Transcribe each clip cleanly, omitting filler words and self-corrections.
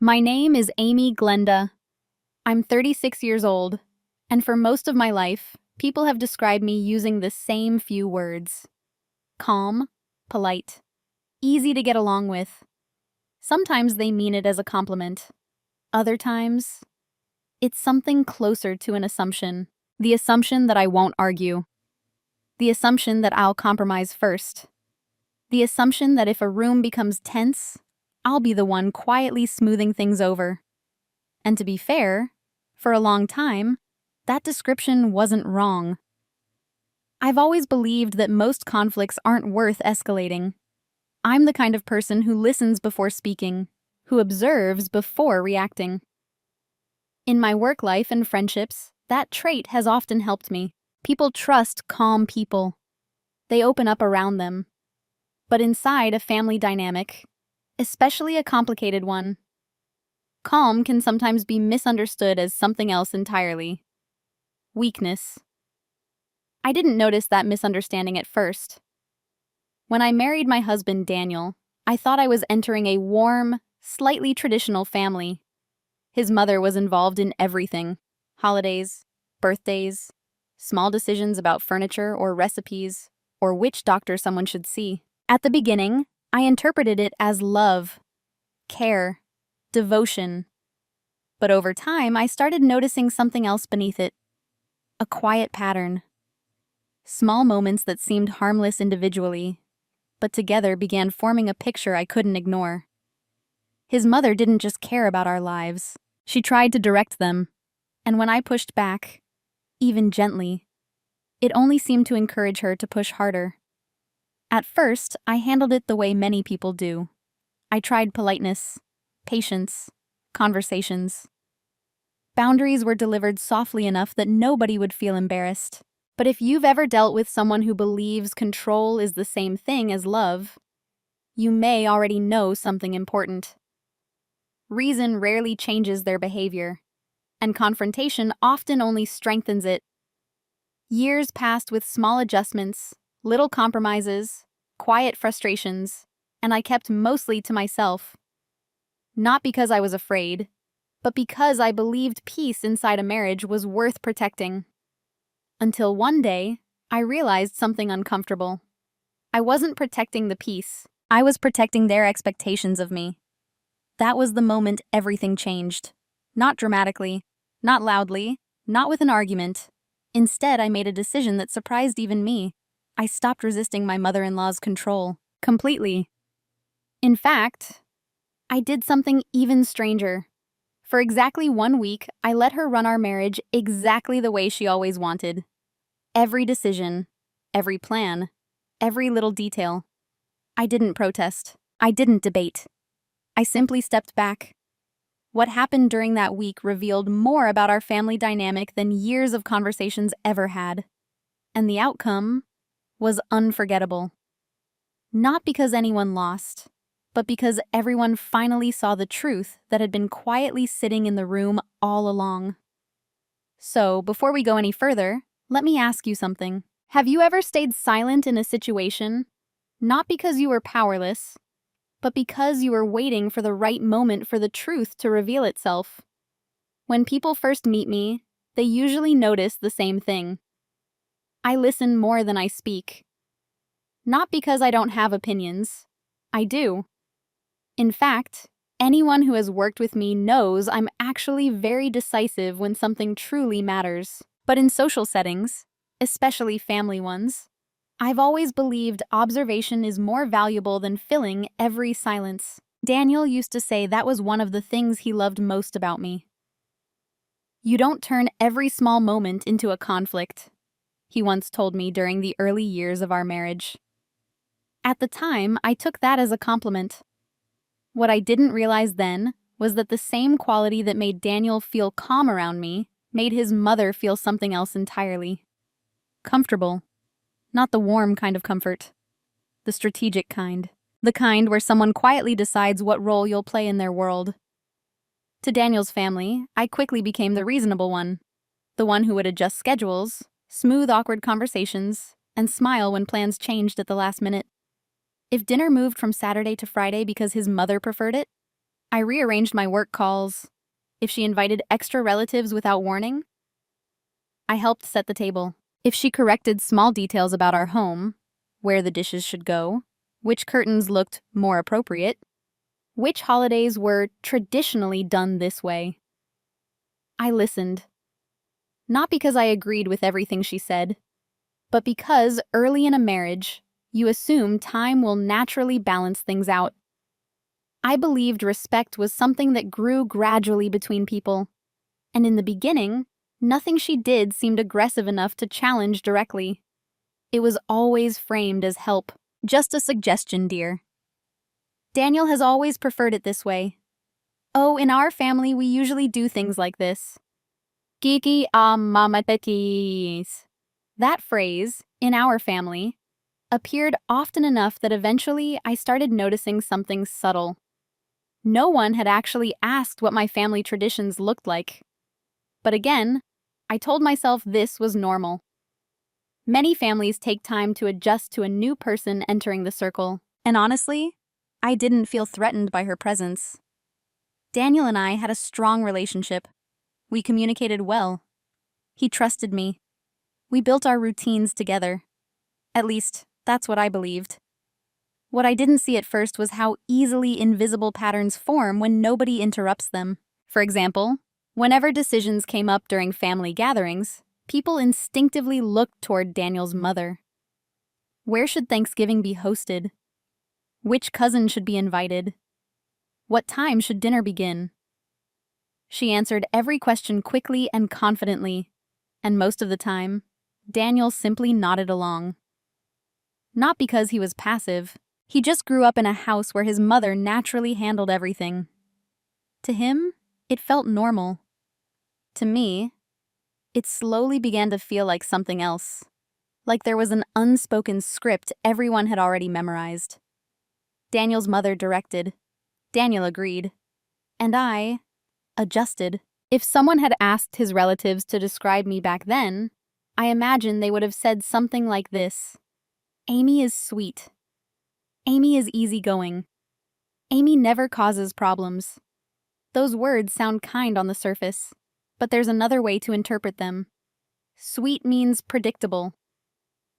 My name is Amy Glenda. I'm 36 years old, and for most of my life, people have described me using the same few words: calm, polite, easy to get along with. Sometimes they mean it as a compliment. Other times, it's something closer to an assumption. The assumption that I won't argue. The assumption that I'll compromise first. The assumption that if a room becomes tense, I'll be the one quietly smoothing things over. And to be fair, for a long time, that description wasn't wrong. I've always believed that most conflicts aren't worth escalating. I'm the kind of person who listens before speaking, who observes before reacting. In my work life and friendships, that trait has often helped me. People trust calm people. They open up around them. But inside a family dynamic, especially a complicated one, calm can sometimes be misunderstood as something else entirely. Weakness. I didn't notice that misunderstanding at first. When I married my husband, Daniel, I thought I was entering a warm, slightly traditional family. His mother was involved in everything: holidays, birthdays, small decisions about furniture or recipes, or which doctor someone should see. At the beginning, I interpreted it as love, care, devotion. But over time, I started noticing something else beneath it: a quiet pattern. Small moments that seemed harmless individually, but together began forming a picture I couldn't ignore. His mother didn't just care about our lives. She tried to direct them, and when I pushed back, even gently, it only seemed to encourage her to push harder. At first, I handled it the way many people do. I tried politeness, patience, conversations. Boundaries were delivered softly enough that nobody would feel embarrassed. But if you've ever dealt with someone who believes control is the same thing as love, you may already know something important. Reason rarely changes their behavior, and confrontation often only strengthens it. Years passed with small adjustments, little compromises, quiet frustrations, and I kept mostly to myself. Not because I was afraid, but because I believed peace inside a marriage was worth protecting. Until one day, I realized something uncomfortable. I wasn't protecting the peace. I was protecting their expectations of me. That was the moment everything changed. Not dramatically, not loudly, not with an argument. Instead, I made a decision that surprised even me. I stopped resisting my mother-in-law's control, completely. In fact, I did something even stranger. For exactly 1 week, I let her run our marriage exactly the way she always wanted. Every decision, every plan, every little detail. I didn't protest. I didn't debate. I simply stepped back. What happened during that week revealed more about our family dynamic than years of conversations ever had. And the outcome was unforgettable. Not because anyone lost, but because everyone finally saw the truth that had been quietly sitting in the room all along. So, before we go any further, let me ask you something. Have you ever stayed silent in a situation, not because you were powerless, but because you were waiting for the right moment for the truth to reveal itself? When people first meet me, they usually notice the same thing. I listen more than I speak. Not because I don't have opinions. I do. In fact, anyone who has worked with me knows I'm actually very decisive when something truly matters. But in social settings, especially family ones, I've always believed observation is more valuable than filling every silence. Daniel used to say that was one of the things he loved most about me. "You don't turn every small moment into a conflict," he once told me during the early years of our marriage. At the time, I took that as a compliment. What I didn't realize then was that the same quality that made Daniel feel calm around me made his mother feel something else entirely. Comfortable. Not the warm kind of comfort. The strategic kind. The kind where someone quietly decides what role you'll play in their world. To Daniel's family, I quickly became the reasonable one. The one who would adjust schedules, smooth awkward conversations, and smile when plans changed at the last minute. If dinner moved from Saturday to Friday because his mother preferred it, I rearranged my work calls. If she invited extra relatives without warning, I helped set the table. If she corrected small details about our home, where the dishes should go, which curtains looked more appropriate, which holidays were traditionally done this way, I listened. Not because I agreed with everything she said, but because early in a marriage, you assume time will naturally balance things out. I believed respect was something that grew gradually between people, and in the beginning, nothing she did seemed aggressive enough to challenge directly. It was always framed as help. Just a suggestion, dear. Daniel has always preferred it this way. Oh, in our family, we usually do things like this. Kiki mama petis. That phrase, in our family, appeared often enough that eventually I started noticing something subtle. No one had actually asked what my family traditions looked like. But again, I told myself this was normal. Many families take time to adjust to a new person entering the circle, and honestly, I didn't feel threatened by her presence. Daniel and I had a strong relationship. We communicated well. He trusted me. We built our routines together. At least, that's what I believed. What I didn't see at first was how easily invisible patterns form when nobody interrupts them. For example, whenever decisions came up during family gatherings, people instinctively looked toward Daniel's mother. Where should Thanksgiving be hosted? Which cousin should be invited? What time should dinner begin? She answered every question quickly and confidently, and most of the time, Daniel simply nodded along. Not because he was passive, he just grew up in a house where his mother naturally handled everything. To him, it felt normal. To me, it slowly began to feel like something else, like there was an unspoken script everyone had already memorized. Daniel's mother directed. Daniel agreed. And I adjusted. If someone had asked his relatives to describe me back then, I imagine they would have said something like this. Amy is sweet. Amy is easygoing. Amy never causes problems. Those words sound kind on the surface, but there's another way to interpret them. Sweet means predictable.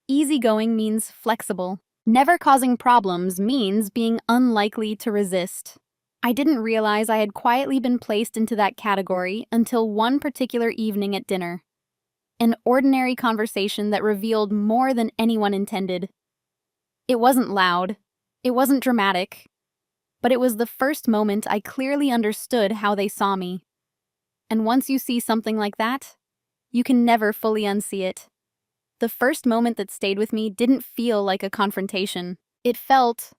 Easygoing means flexible. Never causing problems means being unlikely to resist. I didn't realize I had quietly been placed into that category until one particular evening at dinner. An ordinary conversation that revealed more than anyone intended. It wasn't loud. It wasn't dramatic. But it was the first moment I clearly understood how they saw me. And once you see something like that, you can never fully unsee it. The first moment that stayed with me didn't feel like a confrontation. It felt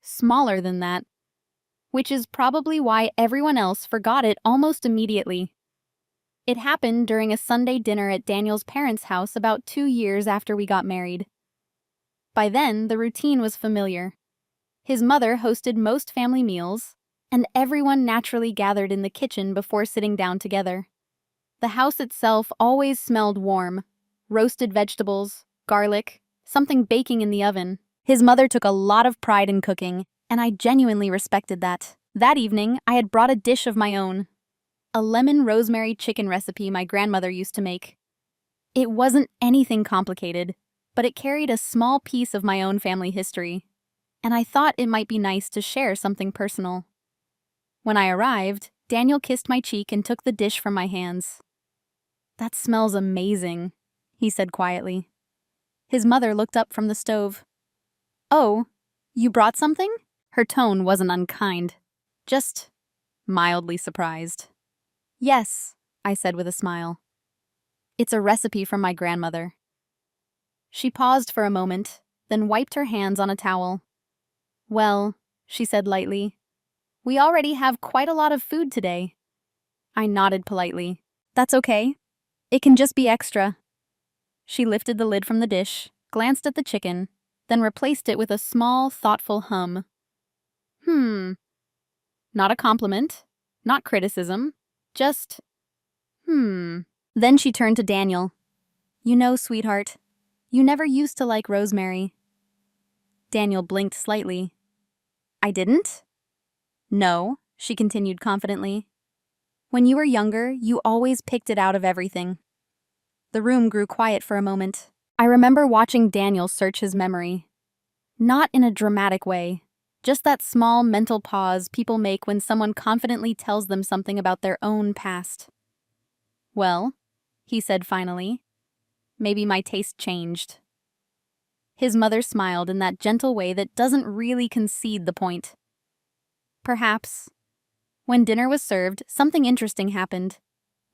smaller than that, which is probably why everyone else forgot it almost immediately. It happened during a Sunday dinner at Daniel's parents' house about 2 years after we got married. By then, the routine was familiar. His mother hosted most family meals, and everyone naturally gathered in the kitchen before sitting down together. The house itself always smelled warm. Roasted vegetables, garlic, something baking in the oven. His mother took a lot of pride in cooking, and I genuinely respected that. That evening, I had brought a dish of my own. A lemon rosemary chicken recipe my grandmother used to make. It wasn't anything complicated, but it carried a small piece of my own family history, and I thought it might be nice to share something personal. When I arrived, Daniel kissed my cheek and took the dish from my hands. "That smells amazing," he said quietly. His mother looked up from the stove. "Oh, you brought something?" Her tone wasn't unkind, just mildly surprised. "Yes," I said with a smile. "It's a recipe from my grandmother." She paused for a moment, then wiped her hands on a towel. "Well," she said lightly, "we already have quite a lot of food today." I nodded politely. "That's okay. It can just be extra." She lifted the lid from the dish, glanced at the chicken, then replaced it with a small, thoughtful hum. Not a compliment, not criticism, just, Then she turned to Daniel. "You know, sweetheart, you never used to like rosemary." Daniel blinked slightly. "I didn't?" "No, she continued confidently. When you were younger, you always picked it out of everything. The room grew quiet for a moment. I remember watching Daniel search his memory. Not in a dramatic way, just that small mental pause people make when someone confidently tells them something about their own past. Well, he said finally, maybe my taste changed. His mother smiled in that gentle way that doesn't really concede the point. Perhaps. When dinner was served, something interesting happened.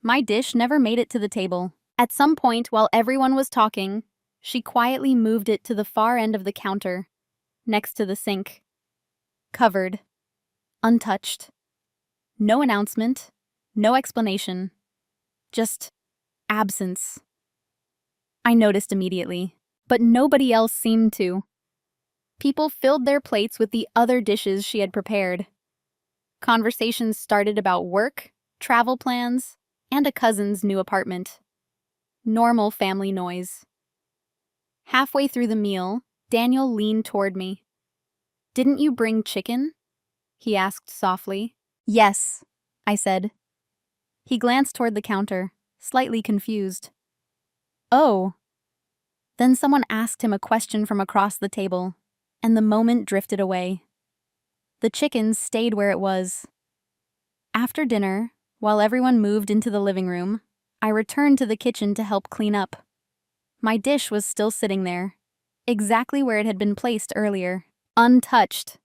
My dish never made it to the table. At some point, while everyone was talking, she quietly moved it to the far end of the counter, next to the sink. Covered. Untouched. No announcement. No explanation. Just absence. I noticed immediately, but nobody else seemed to. People filled their plates with the other dishes she had prepared. Conversations started about work, travel plans, and a cousin's new apartment. Normal family noise. Halfway through the meal, Daniel leaned toward me. "Didn't you bring chicken?" he asked softly. "Yes," I said. He glanced toward the counter, slightly confused. "Oh." Then someone asked him a question from across the table, and the moment drifted away. The chicken stayed where it was. After dinner, while everyone moved into the living room, I returned to the kitchen to help clean up. My dish was still sitting there, exactly where it had been placed earlier, untouched.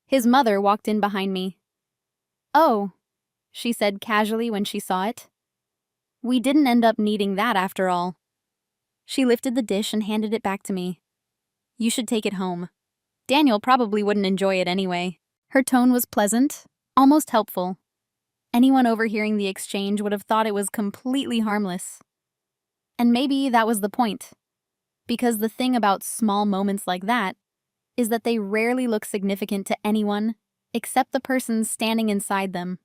His mother walked in behind me. "Oh," she said casually when she saw it. "We didn't end up needing that after all." She lifted the dish and handed it back to me. "You should take it home. Daniel probably wouldn't enjoy it anyway." Her tone was pleasant, almost helpful. Anyone overhearing the exchange would have thought it was completely harmless. And maybe that was the point. Because the thing about small moments like that is that they rarely look significant to anyone except the person standing inside them.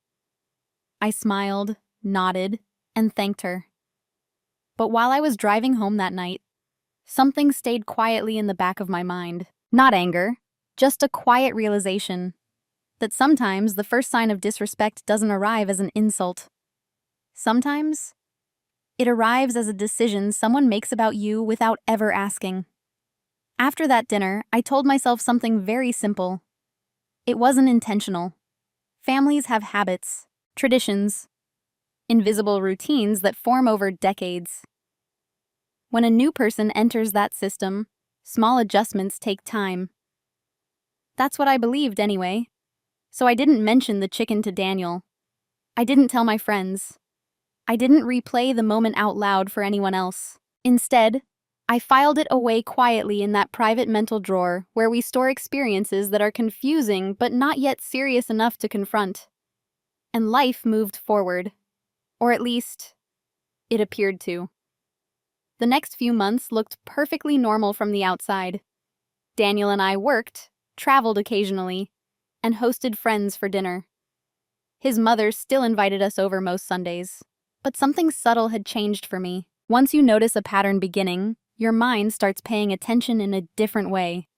I smiled, nodded, and thanked her. But while I was driving home that night, something stayed quietly in the back of my mind. Not anger, just a quiet realization that sometimes the first sign of disrespect doesn't arrive as an insult. Sometimes it arrives as a decision someone makes about you without ever asking. After that dinner, I told myself something very simple. It wasn't intentional. Families have habits, traditions, invisible routines that form over decades. When a new person enters that system, small adjustments take time. That's what I believed anyway. So I didn't mention the chicken to Daniel. I didn't tell my friends. I didn't replay the moment out loud for anyone else. Instead, I filed it away quietly in that private mental drawer where we store experiences that are confusing but not yet serious enough to confront. And life moved forward. Or at least, it appeared to. The next few months looked perfectly normal from the outside. Daniel and I worked, traveled occasionally, and hosted friends for dinner. His mother still invited us over most Sundays, but something subtle had changed for me. Once you notice a pattern beginning, your mind starts paying attention in a different way.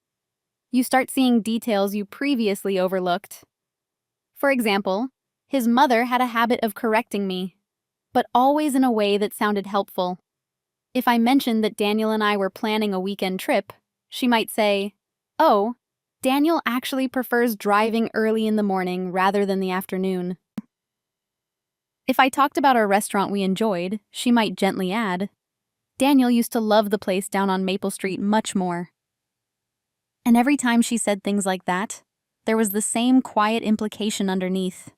You start seeing details you previously overlooked. For example, his mother had a habit of correcting me, but always in a way that sounded helpful. If I mentioned that Daniel and I were planning a weekend trip, she might say, "Oh, Daniel actually prefers driving early in the morning rather than the afternoon." If I talked about a restaurant we enjoyed, she might gently add, "Daniel used to love the place down on Maple Street much more." And every time she said things like that, there was the same quiet implication underneath.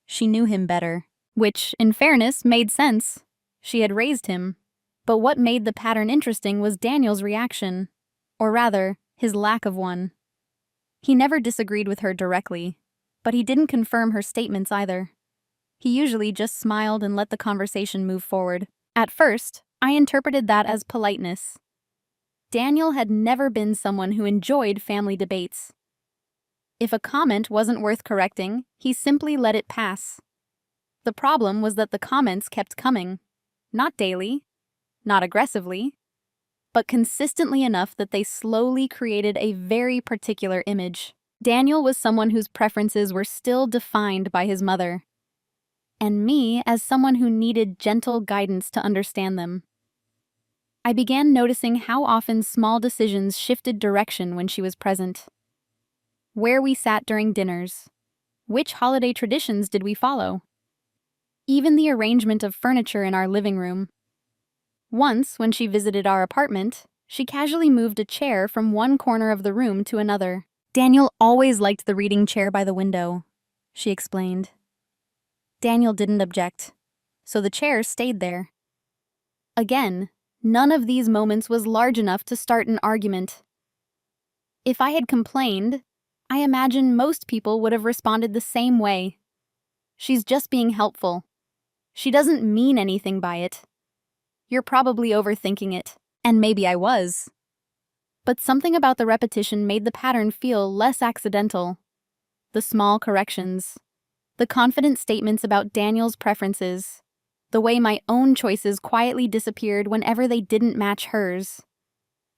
She knew him better, which, in fairness, made sense. She had raised him. But what made the pattern interesting was Daniel's reaction, or rather, his lack of one. He never disagreed with her directly, but he didn't confirm her statements either. He usually just smiled and let the conversation move forward. At first, I interpreted that as politeness. Daniel had never been someone who enjoyed family debates. If a comment wasn't worth correcting, he simply let it pass. The problem was that the comments kept coming. Not daily, not aggressively, but consistently enough that they slowly created a very particular image. Daniel was someone whose preferences were still defined by his mother, and me as someone who needed gentle guidance to understand them. I began noticing how often small decisions shifted direction when she was present. Where we sat during dinners, which holiday traditions did we follow? Even the arrangement of furniture in our living room. Once, when she visited our apartment, she casually moved a chair from one corner of the room to another. Daniel always liked the reading chair by the window, she explained. Daniel didn't object, so the chair stayed there. Again, none of these moments was large enough to start an argument. If I had complained, I imagine most people would have responded the same way. She's just being helpful. She doesn't mean anything by it. You're probably overthinking it, and maybe I was. But something about the repetition made the pattern feel less accidental. The small corrections, the confident statements about Daniel's preferences, the way my own choices quietly disappeared whenever they didn't match hers.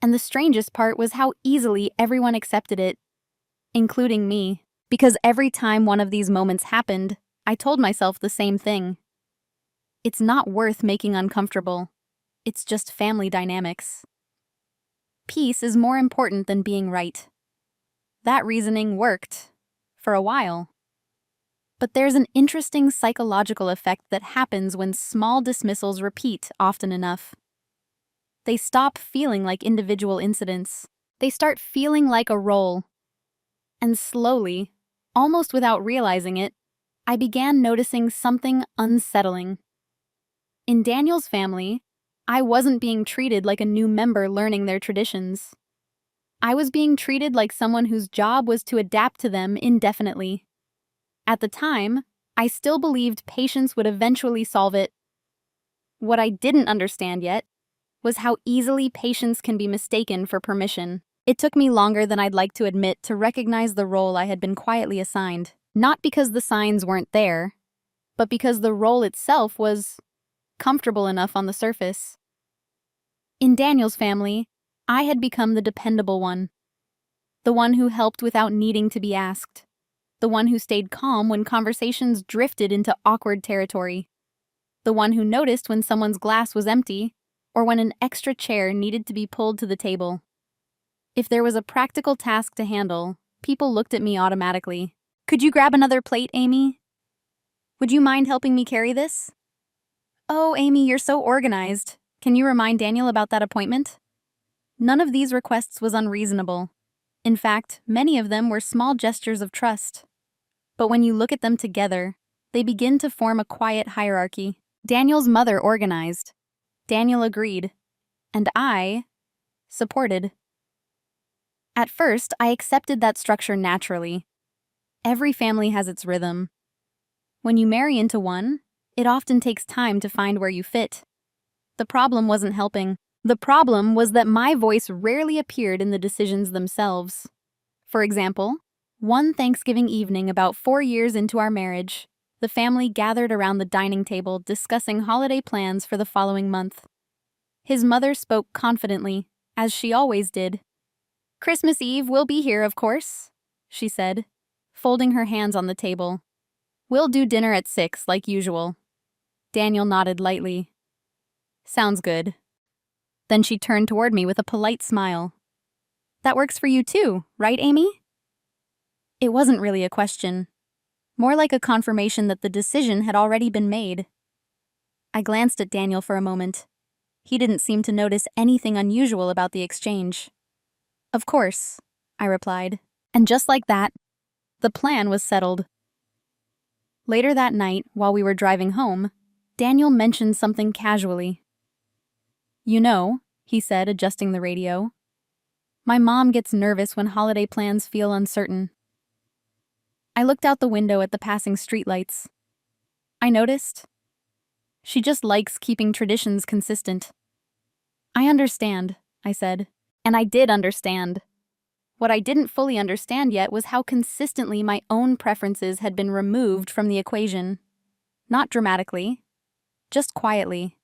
And the strangest part was how easily everyone accepted it, including me. Because every time one of these moments happened, I told myself the same thing. It's not worth making uncomfortable. It's just family dynamics. Peace is more important than being right. That reasoning worked, for a while. But there's an interesting psychological effect that happens when small dismissals repeat often enough. They stop feeling like individual incidents. They start feeling like a role. And slowly, almost without realizing it, I began noticing something unsettling. In Daniel's family, I wasn't being treated like a new member learning their traditions. I was being treated like someone whose job was to adapt to them indefinitely. At the time, I still believed patience would eventually solve it. What I didn't understand yet was how easily patience can be mistaken for permission. It took me longer than I'd like to admit to recognize the role I had been quietly assigned, not because the signs weren't there, but because the role itself was comfortable enough on the surface. In Daniel's family, I had become the dependable one, the one who helped without needing to be asked, the one who stayed calm when conversations drifted into awkward territory, the one who noticed when someone's glass was empty or when an extra chair needed to be pulled to the table. If there was a practical task to handle, people looked at me automatically. "Could you grab another plate, Amy? Would you mind helping me carry this? Oh, Amy, you're so organized. Can you remind Daniel about that appointment?" None of these requests was unreasonable. In fact, many of them were small gestures of trust. But when you look at them together, they begin to form a quiet hierarchy. Daniel's mother organized. Daniel agreed. And I supported. At first, I accepted that structure naturally. Every family has its rhythm. When you marry into one, it often takes time to find where you fit. The problem wasn't helping. The problem was that my voice rarely appeared in the decisions themselves. For example, one Thanksgiving evening about 4 years into our marriage, the family gathered around the dining table discussing holiday plans for the following month. His mother spoke confidently, as she always did. "Christmas Eve will be here, of course," she said, folding her hands on the table. "We'll do dinner at 6, like usual." Daniel nodded lightly. "Sounds good." Then she turned toward me with a polite smile. "That works for you too, right, Amy?" It wasn't really a question, more like a confirmation that the decision had already been made. I glanced at Daniel for a moment. He didn't seem to notice anything unusual about the exchange. "Of course," I replied. And just like that, the plan was settled. Later that night, while we were driving home, Daniel mentioned something casually. "You know," he said, adjusting the radio, "my mom gets nervous when holiday plans feel uncertain." I looked out the window at the passing streetlights. I noticed. She just likes keeping traditions consistent. "I understand," I said. And I did understand. What I didn't fully understand yet was how consistently my own preferences had been removed from the equation. Not dramatically, just quietly,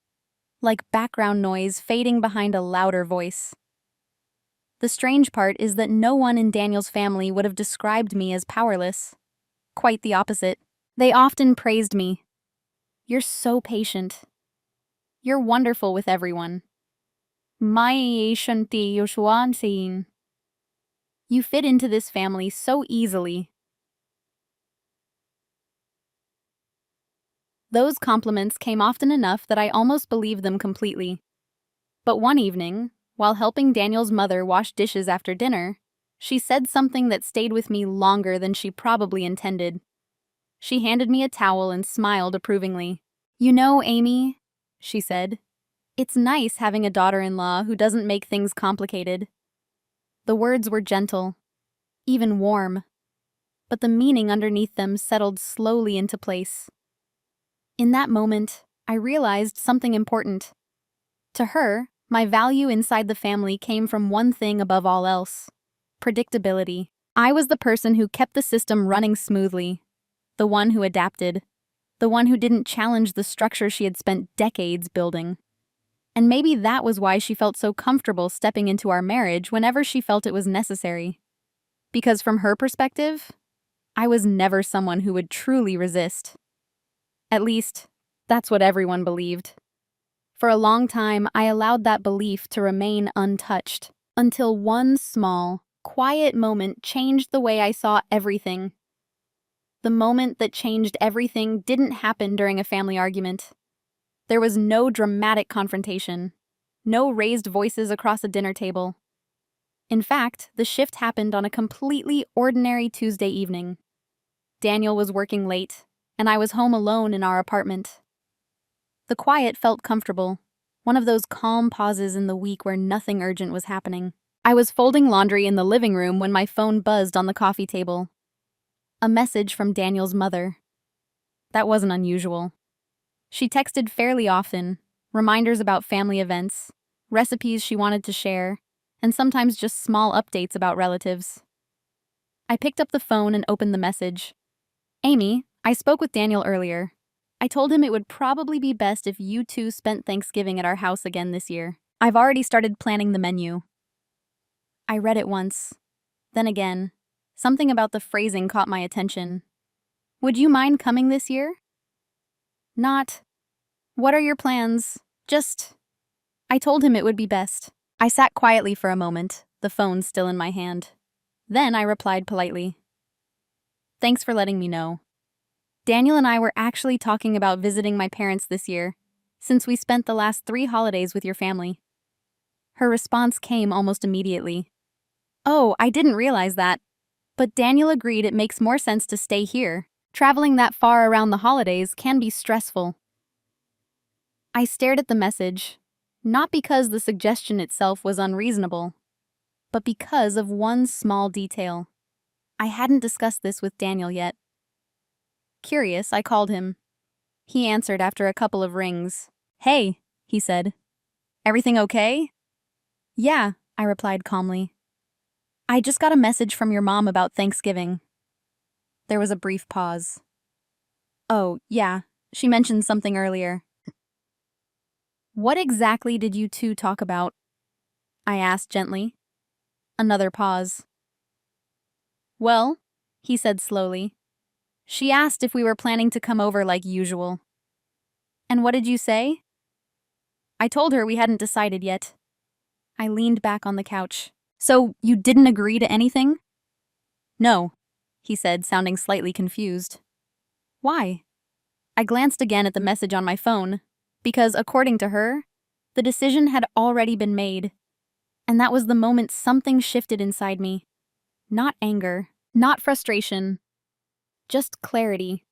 like background noise fading behind a louder voice. The strange part is that no one in Daniel's family would have described me as powerless. Quite the opposite. They often praised me. You're so patient. You're wonderful with everyone. You fit into this family so easily. Those compliments came often enough that I almost believed them completely. But one evening, while helping Daniel's mother wash dishes after dinner, she said something that stayed with me longer than she probably intended. She handed me a towel and smiled approvingly. "You know, Amy," she said, "it's nice having a daughter-in-law who doesn't make things complicated." The words were gentle, even warm, but the meaning underneath them settled slowly into place. In that moment, I realized something important. To her, my value inside the family came from one thing above all else: predictability. I was the person who kept the system running smoothly, the one who adapted, the one who didn't challenge the structure she had spent decades building. And maybe that was why she felt so comfortable stepping into our marriage whenever she felt it was necessary. Because from her perspective, I was never someone who would truly resist. At least, that's what everyone believed. For a long time, I allowed that belief to remain untouched, until one small, quiet moment changed the way I saw everything. The moment that changed everything didn't happen during a family argument. There was no dramatic confrontation, no raised voices across a dinner table. In fact, the shift happened on a completely ordinary Tuesday evening. Daniel was working late, and I was home alone in our apartment. The quiet felt comfortable, one of those calm pauses in the week where nothing urgent was happening. I was folding laundry in the living room when my phone buzzed on the coffee table. A message from Daniel's mother. That wasn't unusual. She texted fairly often, reminders about family events, recipes she wanted to share, and sometimes just small updates about relatives. I picked up the phone and opened the message. "Amy, I spoke with Daniel earlier. I told him it would probably be best if you two spent Thanksgiving at our house again this year. I've already started planning the menu." I read it once, then again. Something about the phrasing caught my attention. "Would you mind coming this year?" Not, "What are your plans?" Just, I told him it would be best. I sat quietly for a moment, the phone still in my hand. Then I replied politely, "Thanks for letting me know. Daniel and I were actually talking about visiting my parents this year, since we spent the last 3 holidays with your family." Her response came almost immediately. "Oh, I didn't realize that. But Daniel agreed it makes more sense to stay here. Traveling that far around the holidays can be stressful." I stared at the message, not because the suggestion itself was unreasonable, but because of one small detail. I hadn't discussed this with Daniel yet. Curious, I called him. He answered after a couple of rings. "Hey," he said. "Everything okay?" "Yeah," I replied calmly. "I just got a message from your mom about Thanksgiving." There was a brief pause. "Oh, yeah, she mentioned something earlier." "What exactly did you two talk about?" I asked gently. Another pause. "Well," he said slowly, "she asked if we were planning to come over like usual." "And what did you say?" "I told her we hadn't decided yet." I leaned back on the couch. "So you didn't agree to anything?" "No," he said, sounding slightly confused. "Why?" I glanced again at the message on my phone, because according to her, the decision had already been made. And that was the moment something shifted inside me. Not anger, not frustration, just clarity.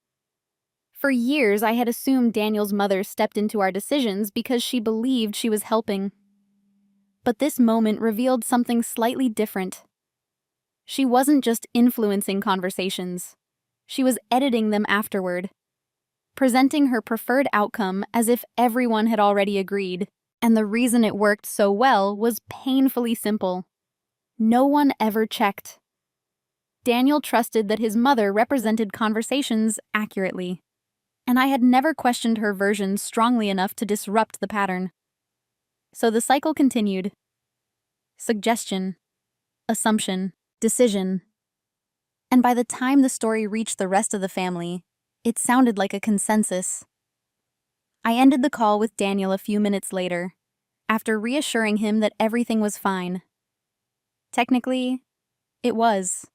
For years, I had assumed Daniel's mother stepped into our decisions because she believed she was helping. But this moment revealed something slightly different. She wasn't just influencing conversations. She was editing them afterward, presenting her preferred outcome as if everyone had already agreed. And the reason it worked so well was painfully simple. No one ever checked. Daniel trusted that his mother represented conversations accurately, and I had never questioned her version strongly enough to disrupt the pattern. So the cycle continued. Suggestion, assumption, decision. And by the time the story reached the rest of the family, it sounded like a consensus. I ended the call with Daniel a few minutes later, after reassuring him that everything was fine. Technically, it was.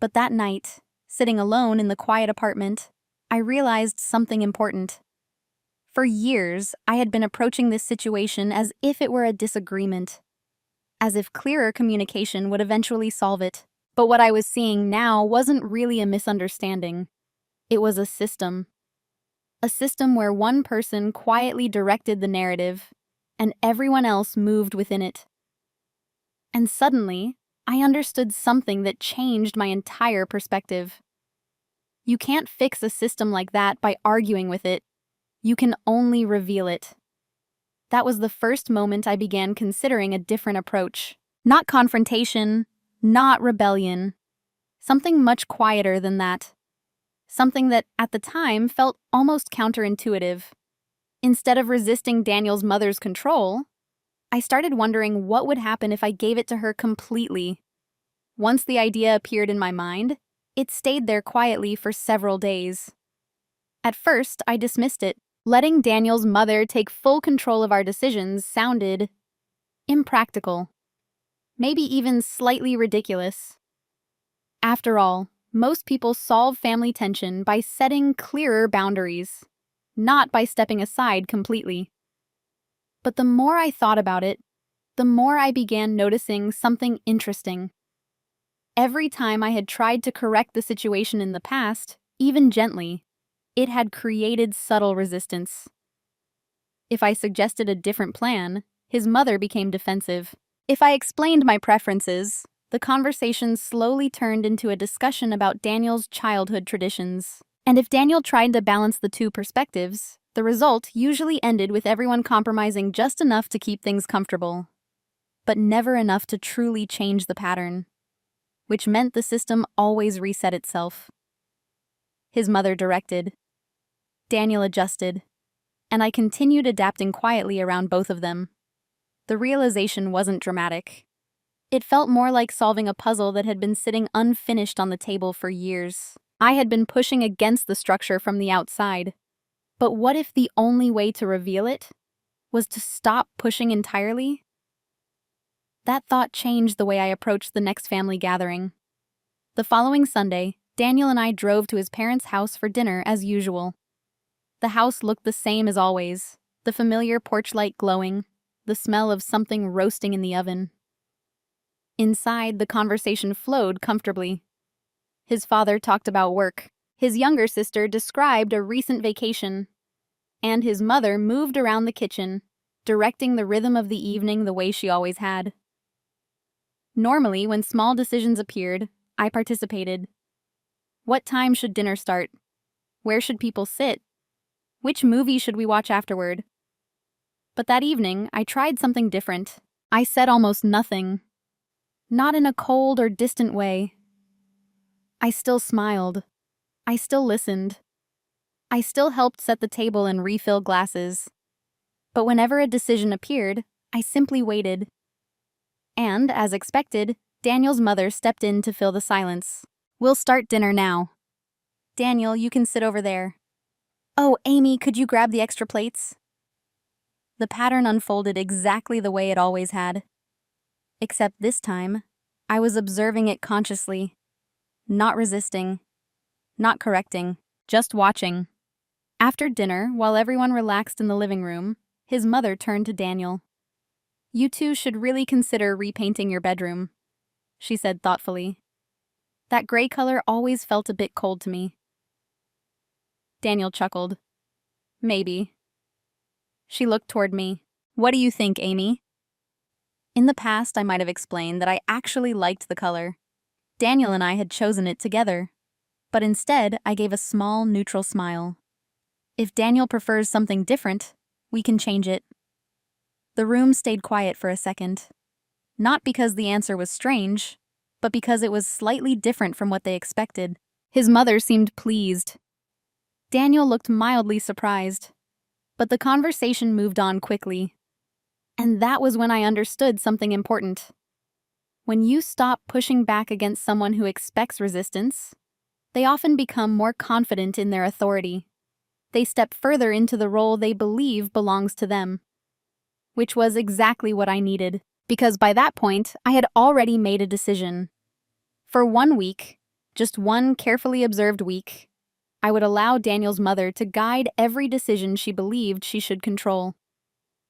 But that night, sitting alone in the quiet apartment, I realized something important. For years, I had been approaching this situation as if it were a disagreement, as if clearer communication would eventually solve it. But what I was seeing now wasn't really a misunderstanding. It was a system. A system where one person quietly directed the narrative, and everyone else moved within it. And suddenly, I understood something that changed my entire perspective. You can't fix a system like that by arguing with it. You can only reveal it. That was the first moment I began considering a different approach. Not confrontation, not rebellion. Something much quieter than that. Something that, at the time, felt almost counterintuitive. Instead of resisting Daniel's mother's control, I started wondering what would happen if I gave it to her completely. Once the idea appeared in my mind, it stayed there quietly for several days. At first, I dismissed it. Letting Daniel's mother take full control of our decisions sounded impractical, maybe even slightly ridiculous. After all, most people solve family tension by setting clearer boundaries, not by stepping aside completely. But the more I thought about it, the more I began noticing something interesting. Every time I had tried to correct the situation in the past, even gently, it had created subtle resistance. If I suggested a different plan, his mother became defensive. If I explained my preferences, the conversation slowly turned into a discussion about Daniel's childhood traditions. And if Daniel tried to balance the two perspectives, the result usually ended with everyone compromising just enough to keep things comfortable, but never enough to truly change the pattern, which meant the system always reset itself. His mother directed. Daniel adjusted, and I continued adapting quietly around both of them. The realization wasn't dramatic. It felt more like solving a puzzle that had been sitting unfinished on the table for years. I had been pushing against the structure from the outside. But what if the only way to reveal it was to stop pushing entirely? That thought changed the way I approached the next family gathering. The following Sunday, Daniel and I drove to his parents' house for dinner as usual. The house looked the same as always, the familiar porch light glowing, the smell of something roasting in the oven. Inside, the conversation flowed comfortably. His father talked about work. His younger sister described a recent vacation. And his mother moved around the kitchen, directing the rhythm of the evening the way she always had. Normally, when small decisions appeared, I participated. What time should dinner start? Where should people sit? Which movie should we watch afterward? But that evening, I tried something different. I said almost nothing. Not in a cold or distant way. I still smiled. I still listened. I still helped set the table and refill glasses. But whenever a decision appeared, I simply waited. And, as expected, Daniel's mother stepped in to fill the silence. "We'll start dinner now. Daniel, you can sit over there. Oh, Amy, could you grab the extra plates?" The pattern unfolded exactly the way it always had. Except this time, I was observing it consciously, not resisting, not correcting, just watching. After dinner, while everyone relaxed in the living room, his mother turned to Daniel. "You two should really consider repainting your bedroom," she said thoughtfully. "That gray color always felt a bit cold to me." Daniel chuckled. "Maybe." She looked toward me. "What do you think, Amy?" In the past, I might have explained that I actually liked the color. Daniel and I had chosen it together. But instead, I gave a small, neutral smile. If Daniel prefers something different, we can change it. The room stayed quiet for a second. Not because the answer was strange, but because it was slightly different from what they expected. His mother seemed pleased. Daniel looked mildly surprised. But the conversation moved on quickly. And that was when I understood something important. When you stop pushing back against someone who expects resistance, they often become more confident in their authority. They step further into the role they believe belongs to them, which was exactly what I needed, because by that point, I had already made a decision. For 1 week, just one carefully observed week, I would allow Daniel's mother to guide every decision she believed she should control.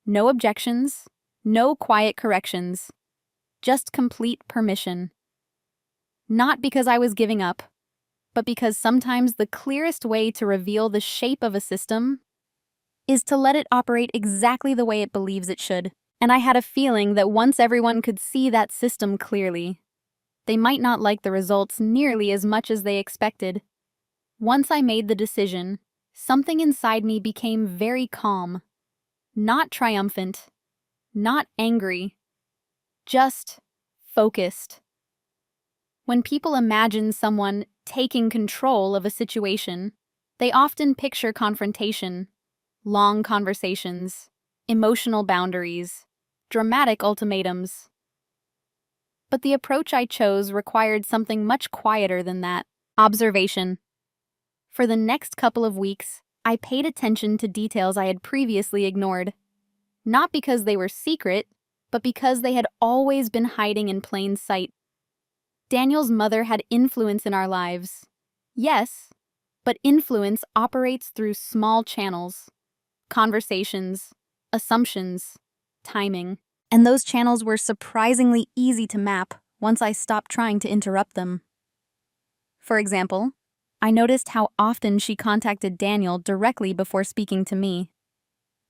No objections, no quiet corrections, just complete permission. Not because I was giving up, but because sometimes the clearest way to reveal the shape of a system is to let it operate exactly the way it believes it should. And I had a feeling that once everyone could see that system clearly, they might not like the results nearly as much as they expected. Once I made the decision, something inside me became very calm. Not triumphant, not angry, just focused. When people imagine someone taking control of a situation, they often picture confrontation, long conversations, emotional boundaries, dramatic ultimatums. But the approach I chose required something much quieter than that: observation. For the next couple of weeks, I paid attention to details I had previously ignored. Not because they were secret, but because they had always been hiding in plain sight. Daniel's mother had influence in our lives. Yes, but influence operates through small channels: conversations, assumptions, timing. And those channels were surprisingly easy to map once I stopped trying to interrupt them. For example, I noticed how often she contacted Daniel directly before speaking to me.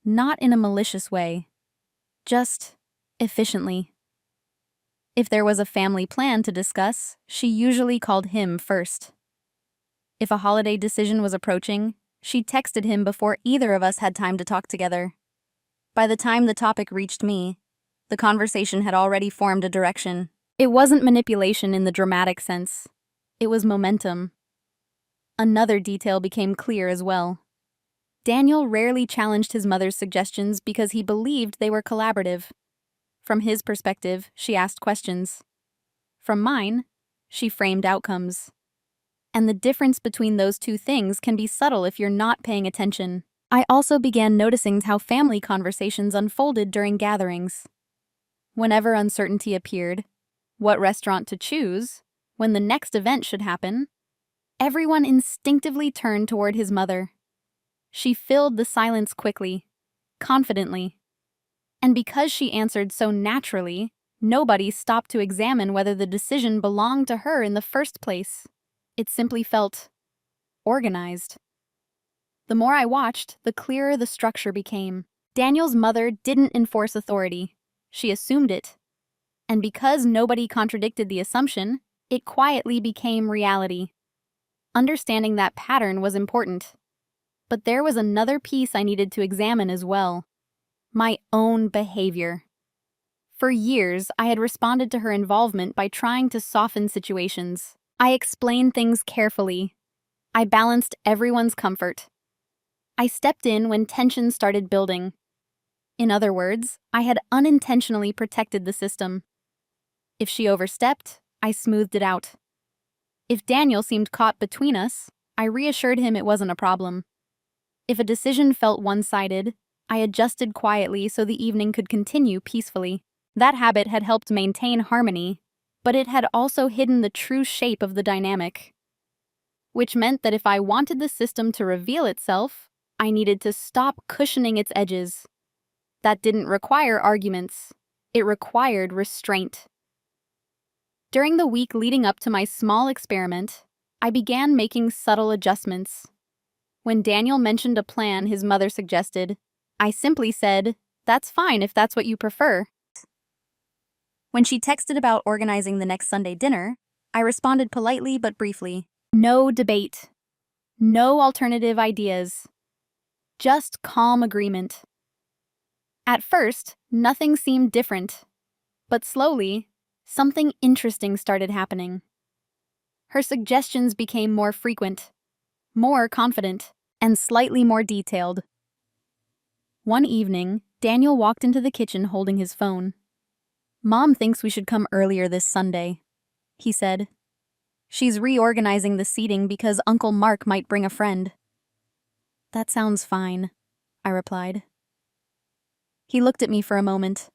Not in a malicious way, just efficiently. If there was a family plan to discuss, she usually called him first. If a holiday decision was approaching, she texted him before either of us had time to talk together. By the time the topic reached me, the conversation had already formed a direction. It wasn't manipulation in the dramatic sense. It was momentum. Another detail became clear as well. Daniel rarely challenged his mother's suggestions because he believed they were collaborative. From his perspective, she asked questions. From mine, she framed outcomes. And the difference between those two things can be subtle if you're not paying attention. I also began noticing how family conversations unfolded during gatherings. Whenever uncertainty appeared, what restaurant to choose, when the next event should happen, everyone instinctively turned toward his mother. She filled the silence quickly, confidently. And because she answered so naturally, nobody stopped to examine whether the decision belonged to her in the first place. It simply felt organized. The more I watched, the clearer the structure became. Daniel's mother didn't enforce authority. She assumed it. And because nobody contradicted the assumption, it quietly became reality. Understanding that pattern was important. But there was another piece I needed to examine as well: my own behavior. For years, I had responded to her involvement by trying to soften situations. I explained things carefully. I balanced everyone's comfort. I stepped in when tension started building. In other words, I had unintentionally protected the system. If she overstepped, I smoothed it out. If Daniel seemed caught between us, I reassured him it wasn't a problem. If a decision felt one-sided, I adjusted quietly so the evening could continue peacefully. That habit had helped maintain harmony, but it had also hidden the true shape of the dynamic. Which meant that if I wanted the system to reveal itself, I needed to stop cushioning its edges. That didn't require arguments. It required restraint. During the week leading up to my small experiment, I began making subtle adjustments. When Daniel mentioned a plan his mother suggested, I simply said, "That's fine if that's what you prefer." When she texted about organizing the next Sunday dinner, I responded politely but briefly. No debate. No alternative ideas. Just calm agreement. At first, nothing seemed different. But slowly, something interesting started happening. Her suggestions became more frequent, more confident, and slightly more detailed. One evening, Daniel walked into the kitchen holding his phone. Mom thinks we should come earlier this Sunday, he said. She's reorganizing the seating because Uncle Mark might bring a friend. That sounds fine, I replied. He looked at me for a moment.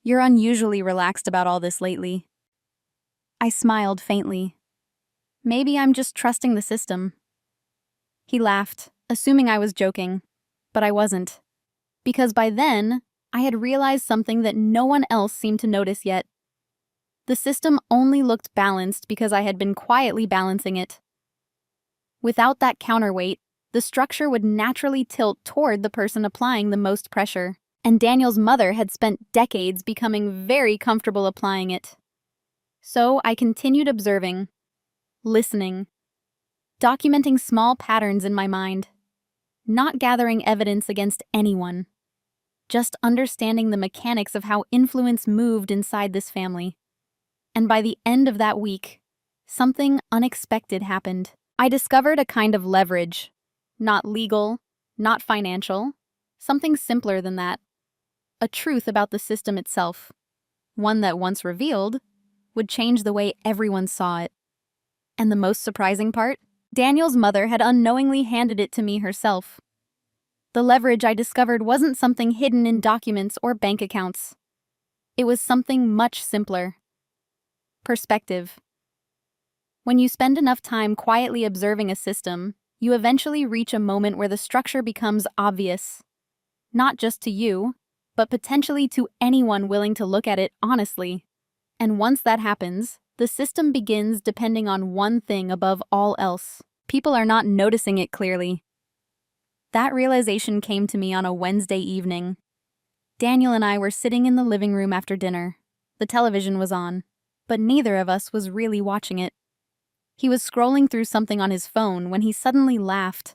You're unusually relaxed about all this lately. I smiled faintly. Maybe I'm just trusting the system. He laughed, assuming I was joking, but I wasn't. Because by then, I had realized something that no one else seemed to notice yet. The system only looked balanced because I had been quietly balancing it. Without that counterweight, the structure would naturally tilt toward the person applying the most pressure, and Daniel's mother had spent decades becoming very comfortable applying it. So I continued observing, listening, documenting small patterns in my mind, not gathering evidence against anyone, just understanding the mechanics of how influence moved inside this family. And by the end of that week, something unexpected happened. I discovered a kind of leverage, not legal, not financial, something simpler than that. A truth about the system itself, one that once revealed, would change the way everyone saw it. And the most surprising part? Daniel's mother had unknowingly handed it to me herself. The leverage I discovered wasn't something hidden in documents or bank accounts. It was something much simpler. Perspective. When you spend enough time quietly observing a system, you eventually reach a moment where the structure becomes obvious. Not just to you, but potentially to anyone willing to look at it honestly. And once that happens, the system begins depending on one thing above all else. People are not noticing it clearly. That realization came to me on a Wednesday evening. Daniel and I were sitting in the living room after dinner. The television was on, but neither of us was really watching it. He was scrolling through something on his phone when he suddenly laughed.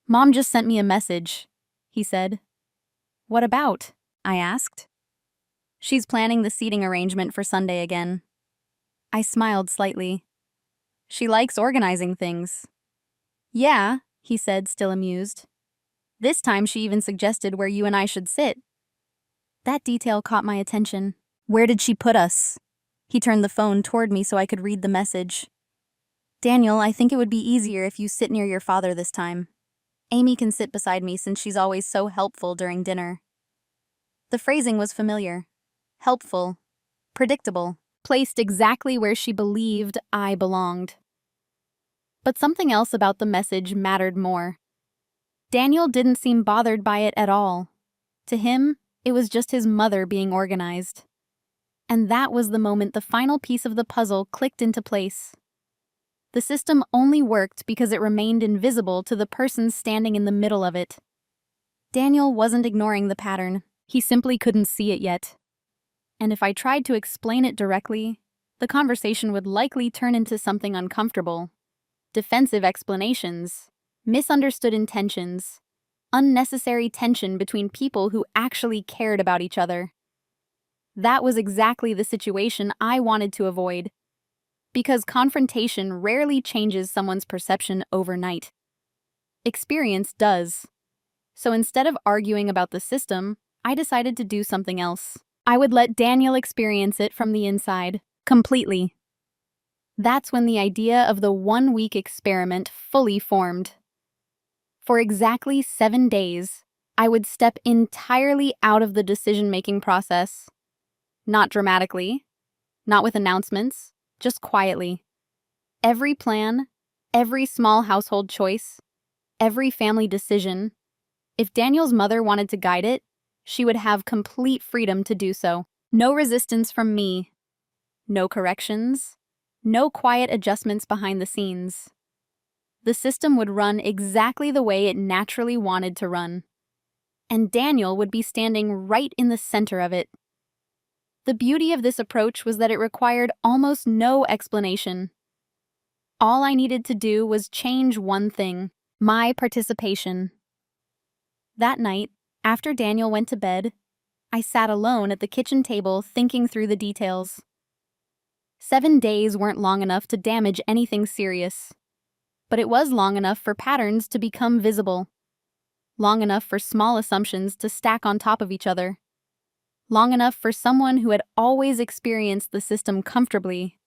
"Mom just sent me a message," he said. "What about?" I asked. "She's planning the seating arrangement for Sunday again." I smiled slightly. "She likes organizing things." "Yeah," he said, still amused. "This time she even suggested where you and I should sit." That detail caught my attention. "Where did she put us?" He turned the phone toward me so I could read the message. "Daniel, I think it would be easier if you sit near your father this time. Amy can sit beside me since she's always so helpful during dinner." The phrasing was familiar. Helpful. Predictable. Placed exactly where she believed I belonged. But something else about the message mattered more. Daniel didn't seem bothered by it at all. To him, it was just his mother being organized. And that was the moment the final piece of the puzzle clicked into place. The system only worked because it remained invisible to the person standing in the middle of it. Daniel wasn't ignoring the pattern. He simply couldn't see it yet. And if I tried to explain it directly, the conversation would likely turn into something uncomfortable. Defensive explanations, misunderstood intentions, unnecessary tension between people who actually cared about each other. That was exactly the situation I wanted to avoid. Because confrontation rarely changes someone's perception overnight. Experience does. So instead of arguing about the system, I decided to do something else. I would let Daniel experience it from the inside, completely. That's when the idea of the 1-week experiment fully formed. For exactly 7 days, I would step entirely out of the decision-making process. Not dramatically, not with announcements, just quietly. Every plan, every small household choice, every family decision, if Daniel's mother wanted to guide it, she would have complete freedom to do so. No resistance from me. No corrections. No quiet adjustments behind the scenes. The system would run exactly the way it naturally wanted to run. And Daniel would be standing right in the center of it. The beauty of this approach was that it required almost no explanation. All I needed to do was change one thing: my participation. That night, after Daniel went to bed, I sat alone at the kitchen table thinking through the details. 7 days weren't long enough to damage anything serious, but it was long enough for patterns to become visible, long enough for small assumptions to stack on top of each other. long enough for someone who had always experienced the system comfortably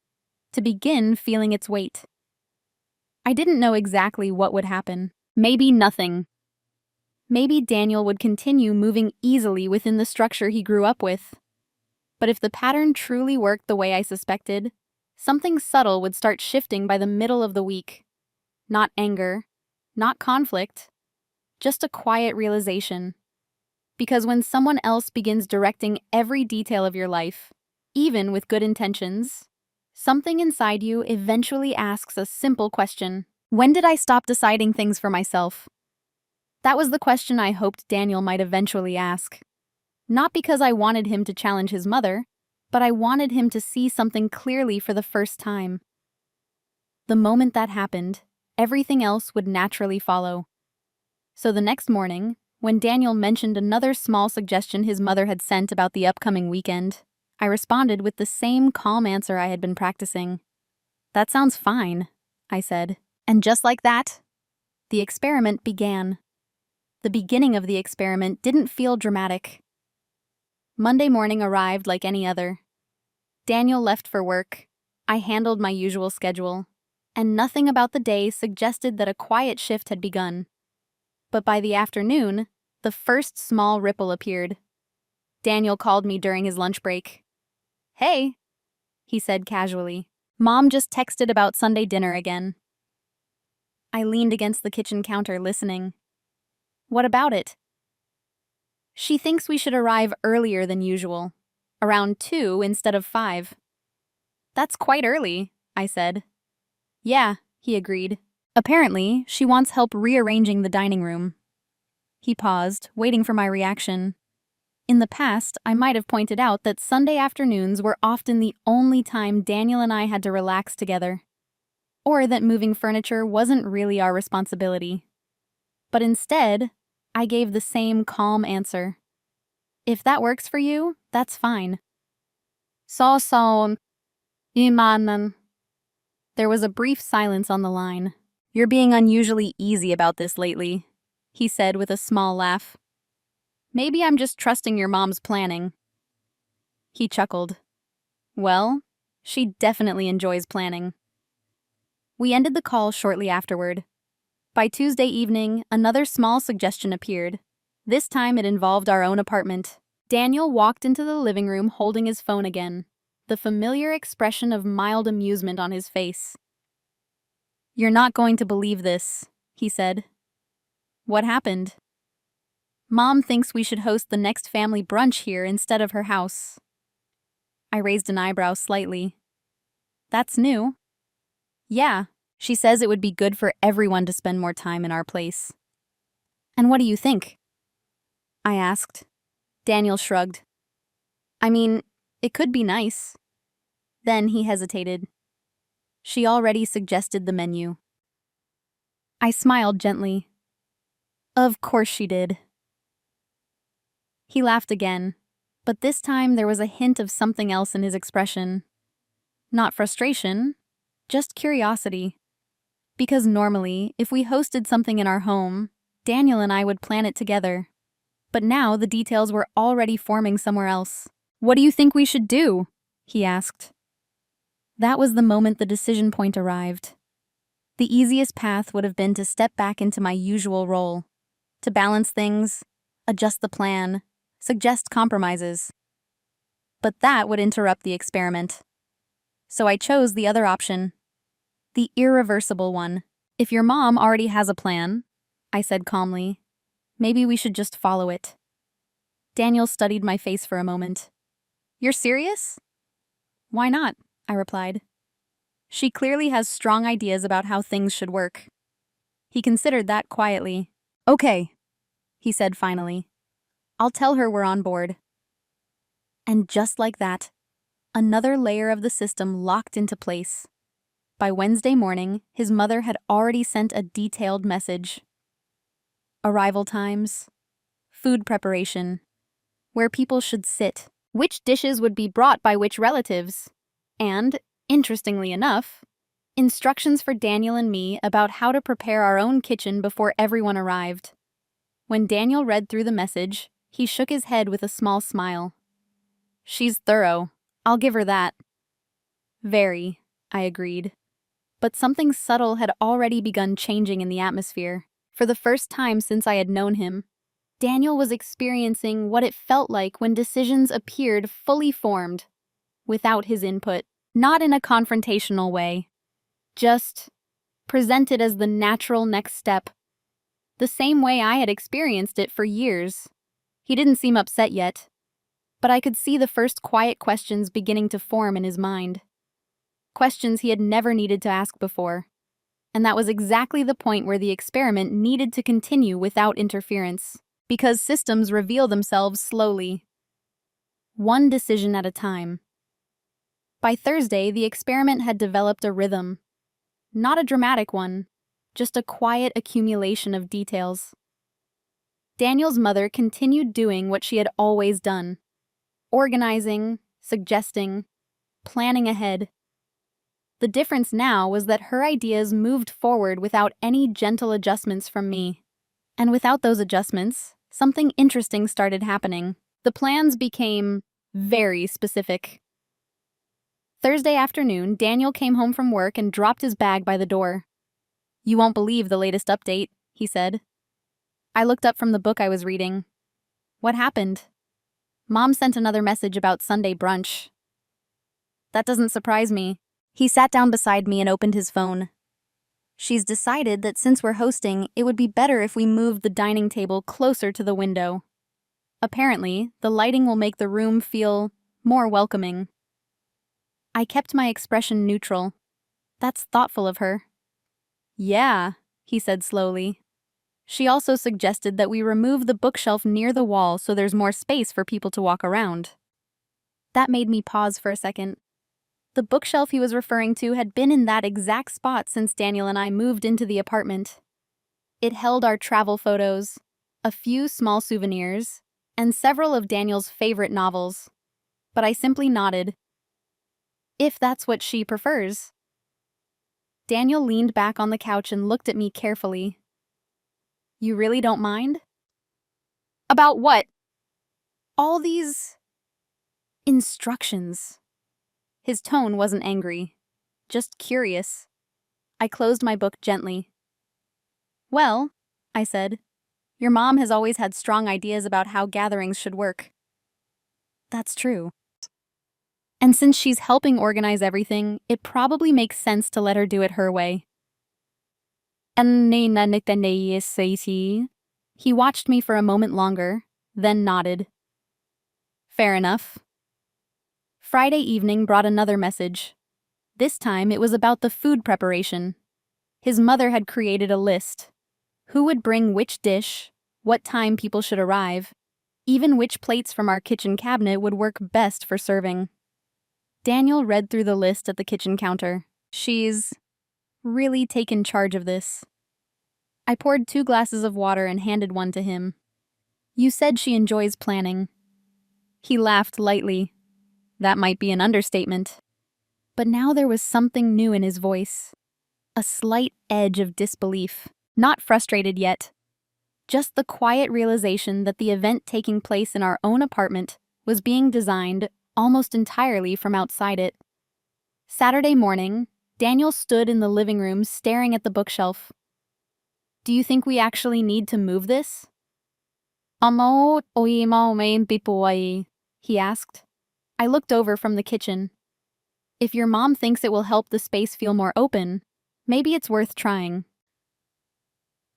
to begin feeling its weight. I didn't know exactly what would happen. Maybe nothing. Maybe Daniel would continue moving easily within the structure he grew up with. But if the pattern truly worked the way I suspected, something subtle would start shifting by the middle of the week. Not anger, not conflict, just a quiet realization. Because when someone else begins directing every detail of your life, even with good intentions, something inside you eventually asks a simple question. When did I stop deciding things for myself? That was the question I hoped Daniel might eventually ask. Not because I wanted him to challenge his mother, but I wanted him to see something clearly for the first time. The moment that happened, everything else would naturally follow. So the next morning, when Daniel mentioned another small suggestion his mother had sent about the upcoming weekend, I responded with the same calm answer I had been practicing. "That sounds fine," I said. And just like that, the experiment began. The beginning of the experiment didn't feel dramatic. Monday morning arrived like any other. Daniel left for work. I handled my usual schedule, and nothing about the day suggested that a quiet shift had begun. But by the afternoon, the first small ripple appeared. Daniel called me during his lunch break. "Hey," he said casually. "Mom just texted about Sunday dinner again." I leaned against the kitchen counter listening. "What about it?" "She thinks we should arrive earlier than usual, around 2 instead of 5. "That's quite early," I said. "Yeah," he agreed. "Apparently, she wants help rearranging the dining room." He paused, waiting for my reaction. In the past, I might have pointed out that Sunday afternoons were often the only time Daniel and I had to relax together, or that moving furniture wasn't really our responsibility. But instead, I gave the same calm answer. "If that works for you, that's fine." "Så, imanen." There was a brief silence on the line. "You're being unusually easy about this lately," he said with a small laugh. "Maybe I'm just trusting your mom's planning." He chuckled. "Well, she definitely enjoys planning." We ended the call shortly afterward. By Tuesday evening, another small suggestion appeared. This time it involved our own apartment. Daniel walked into the living room holding his phone again, the familiar expression of mild amusement on his face. "You're not going to believe this," he said. "What happened?" "Mom thinks we should host the next family brunch here instead of her house." I raised an eyebrow slightly. "That's new." "Yeah, she says it would be good for everyone to spend more time in our place." "And what do you think?" I asked. Daniel shrugged. "I mean, it could be nice." Then he hesitated. "She already suggested the menu." I smiled gently. "Of course she did." He laughed again, but this time there was a hint of something else in his expression. Not frustration, just curiosity. Because normally, if we hosted something in our home, Daniel and I would plan it together. But now the details were already forming somewhere else. "What do you think we should do?" he asked. That was the moment the decision point arrived. The easiest path would have been to step back into my usual role, to balance things, adjust the plan, suggest compromises. But that would interrupt the experiment. So I chose the other option, the irreversible one. "If your mom already has a plan," I said calmly, "maybe we should just follow it." Daniel studied my face for a moment. "You're serious?" "Why not?" I replied. "She clearly has strong ideas about how things should work." He considered that quietly. "Okay," he said finally. "I'll tell her we're on board." And just like that, another layer of the system locked into place. By Wednesday morning, his mother had already sent a detailed message. Arrival times, food preparation, where people should sit, which dishes would be brought by which relatives, and, interestingly enough, instructions for Daniel and me about how to prepare our own kitchen before everyone arrived. When Daniel read through the message, he shook his head with a small smile. She's thorough. I'll give her that. Very, I agreed. But something subtle had already begun changing in the atmosphere. For the first time since I had known him, Daniel was experiencing what it felt like when decisions appeared fully formed, without his input, not in a confrontational way, just presented as the natural next step, the same way I had experienced it for years. He didn't seem upset yet, but I could see the first quiet questions beginning to form in his mind. Questions he had never needed to ask before. And that was exactly the point where the experiment needed to continue without interference, because systems reveal themselves slowly, one decision at a time. By Thursday, the experiment had developed a rhythm. Not a dramatic one, just a quiet accumulation of details. Daniel's mother continued doing what she had always done, organizing, suggesting, planning ahead. The difference now was that her ideas moved forward without any gentle adjustments from me. And without those adjustments, something interesting started happening. The plans became very specific. Thursday afternoon, Daniel came home from work and dropped his bag by the door. "You won't believe the latest update," he said. I looked up from the book I was reading. "What happened?" "Mom sent another message about Sunday brunch." "That doesn't surprise me." He sat down beside me and opened his phone. "She's decided that since we're hosting, it would be better if we moved the dining table closer to the window. Apparently, the lighting will make the room feel more welcoming." I kept my expression neutral. "That's thoughtful of her." "Yeah," he said slowly. "She also suggested that we remove the bookshelf near the wall so there's more space for people to walk around." That made me pause for a second. The bookshelf he was referring to had been in that exact spot since Daniel and I moved into the apartment. It held our travel photos, a few small souvenirs, and several of Daniel's favorite novels. But I simply nodded. "If that's what she prefers." Daniel leaned back on the couch and looked at me carefully. "You really don't mind?" "About what?" "All these instructions." His tone wasn't angry, just curious. I closed my book gently. "Well," I said, "your mom has always had strong ideas about how gatherings should work." "That's true. And since she's helping organize everything, it probably makes sense to let her do it her way." He watched me for a moment longer, then nodded. "Fair enough." Friday evening brought another message. This time it was about the food preparation. His mother had created a list. Who would bring which dish, what time people should arrive, even which plates from our kitchen cabinet would work best for serving. Daniel read through the list at the kitchen counter. "She's really taken charge of this." I poured 2 glasses of water and handed one to him. "You said she enjoys planning." He laughed lightly. That might be an understatement. But now there was something new in his voice. A slight edge of disbelief. Not frustrated yet. Just the quiet realization that the event taking place in our own apartment was being designed almost entirely from outside it. Saturday morning, Daniel stood in the living room staring at the bookshelf. "Do you think we actually need to move this?" He asked. I looked over from the kitchen. "If your mom thinks it will help the space feel more open, maybe it's worth trying."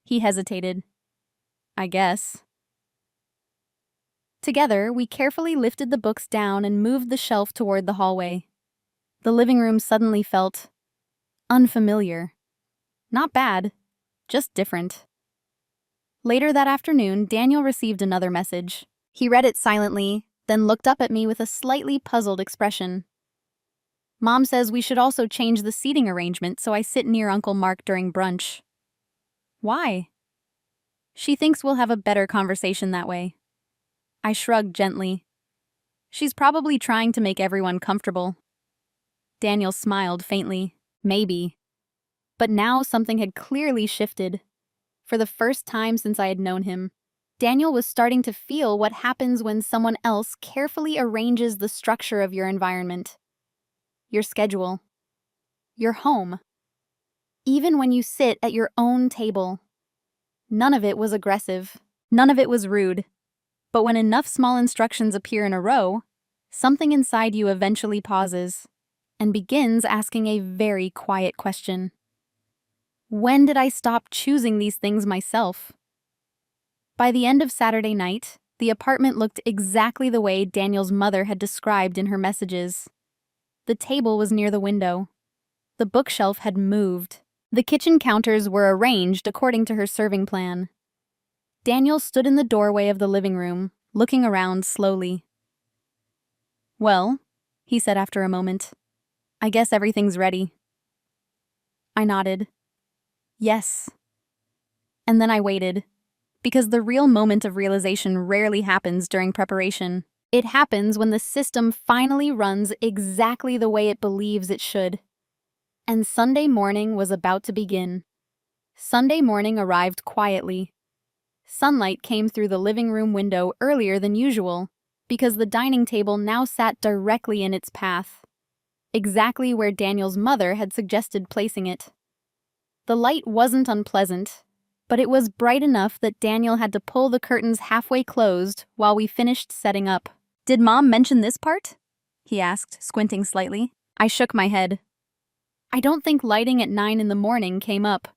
He hesitated. "I guess." Together, we carefully lifted the books down and moved the shelf toward the hallway. The living room suddenly felt unfamiliar. Not bad, just different. Later that afternoon, Daniel received another message. He read it silently, then looked up at me with a slightly puzzled expression. "Mom says we should also change the seating arrangement so I sit near Uncle Mark during brunch." "Why?" "She thinks we'll have a better conversation that way." I shrugged gently. "She's probably trying to make everyone comfortable." Daniel smiled faintly. Maybe. But now something had clearly shifted. For the first time since I had known him, Daniel was starting to feel what happens when someone else carefully arranges the structure of your environment, your schedule, your home. Even when you sit at your own table, none of it was aggressive, none of it was rude. But when enough small instructions appear in a row, something inside you eventually pauses and begins asking a very quiet question. When did I stop choosing these things myself? By the end of Saturday night, the apartment looked exactly the way Daniel's mother had described in her messages. The table was near the window. The bookshelf had moved. The kitchen counters were arranged according to her serving plan. Daniel stood in the doorway of the living room, looking around slowly. "Well," he said after a moment, "I guess everything's ready." I nodded. Yes. And then I waited, because the real moment of realization rarely happens during preparation. It happens when the system finally runs exactly the way it believes it should. And Sunday morning was about to begin. Sunday morning arrived quietly. Sunlight came through the living room window earlier than usual, because the dining table now sat directly in its path, exactly where Daniel's mother had suggested placing it. The light wasn't unpleasant, but it was bright enough that Daniel had to pull the curtains halfway closed while we finished setting up. "Did Mom mention this part?" he asked, squinting slightly. I shook my head. "I don't think lighting at 9 in the morning came up."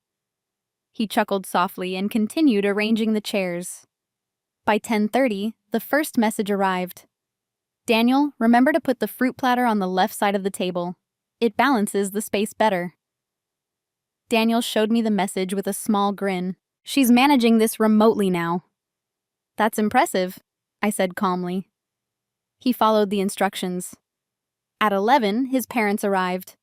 He chuckled softly and continued arranging the chairs. By 10:30, the first message arrived. "Daniel, remember to put the fruit platter on the left side of the table. It balances the space better." Daniel showed me the message with a small grin. "She's managing this remotely now." "That's impressive," I said calmly. He followed the instructions. At 11, his parents arrived.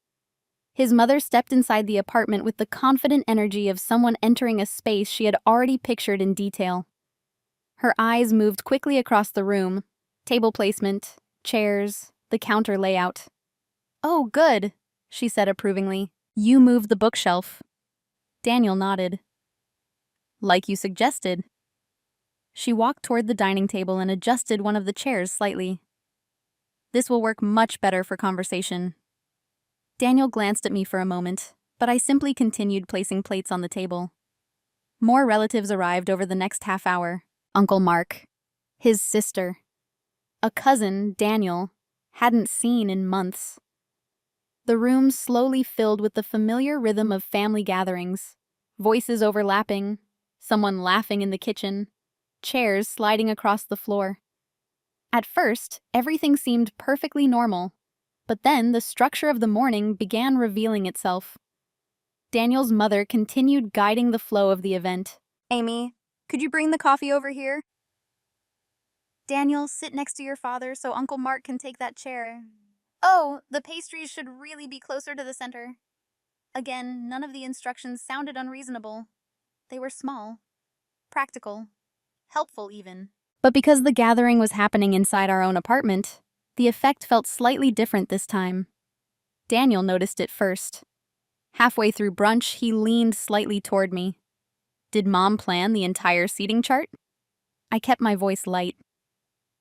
His mother stepped inside the apartment with the confident energy of someone entering a space she had already pictured in detail. Her eyes moved quickly across the room, table placement, chairs, the counter layout. "Oh, good," she said approvingly. "You moved the bookshelf." Daniel nodded. "Like you suggested." She walked toward the dining table and adjusted one of the chairs slightly. "This will work much better for conversation." Daniel glanced at me for a moment, but I simply continued placing plates on the table. More relatives arrived over the next half hour. Uncle Mark, his sister, a cousin, Daniel, hadn't seen in months. The room slowly filled with the familiar rhythm of family gatherings, voices overlapping, someone laughing in the kitchen, chairs sliding across the floor. At first, everything seemed perfectly normal, but then the structure of the morning began revealing itself. Daniel's mother continued guiding the flow of the event. "Amy, could you bring the coffee over here? Daniel, sit next to your father so Uncle Mark can take that chair. Oh, the pastries should really be closer to the center." Again, none of the instructions sounded unreasonable. They were small, practical, helpful even. But because the gathering was happening inside our own apartment, the effect felt slightly different this time. Daniel noticed it first. Halfway through brunch, he leaned slightly toward me. "Did Mom plan the entire seating chart?" I kept my voice light.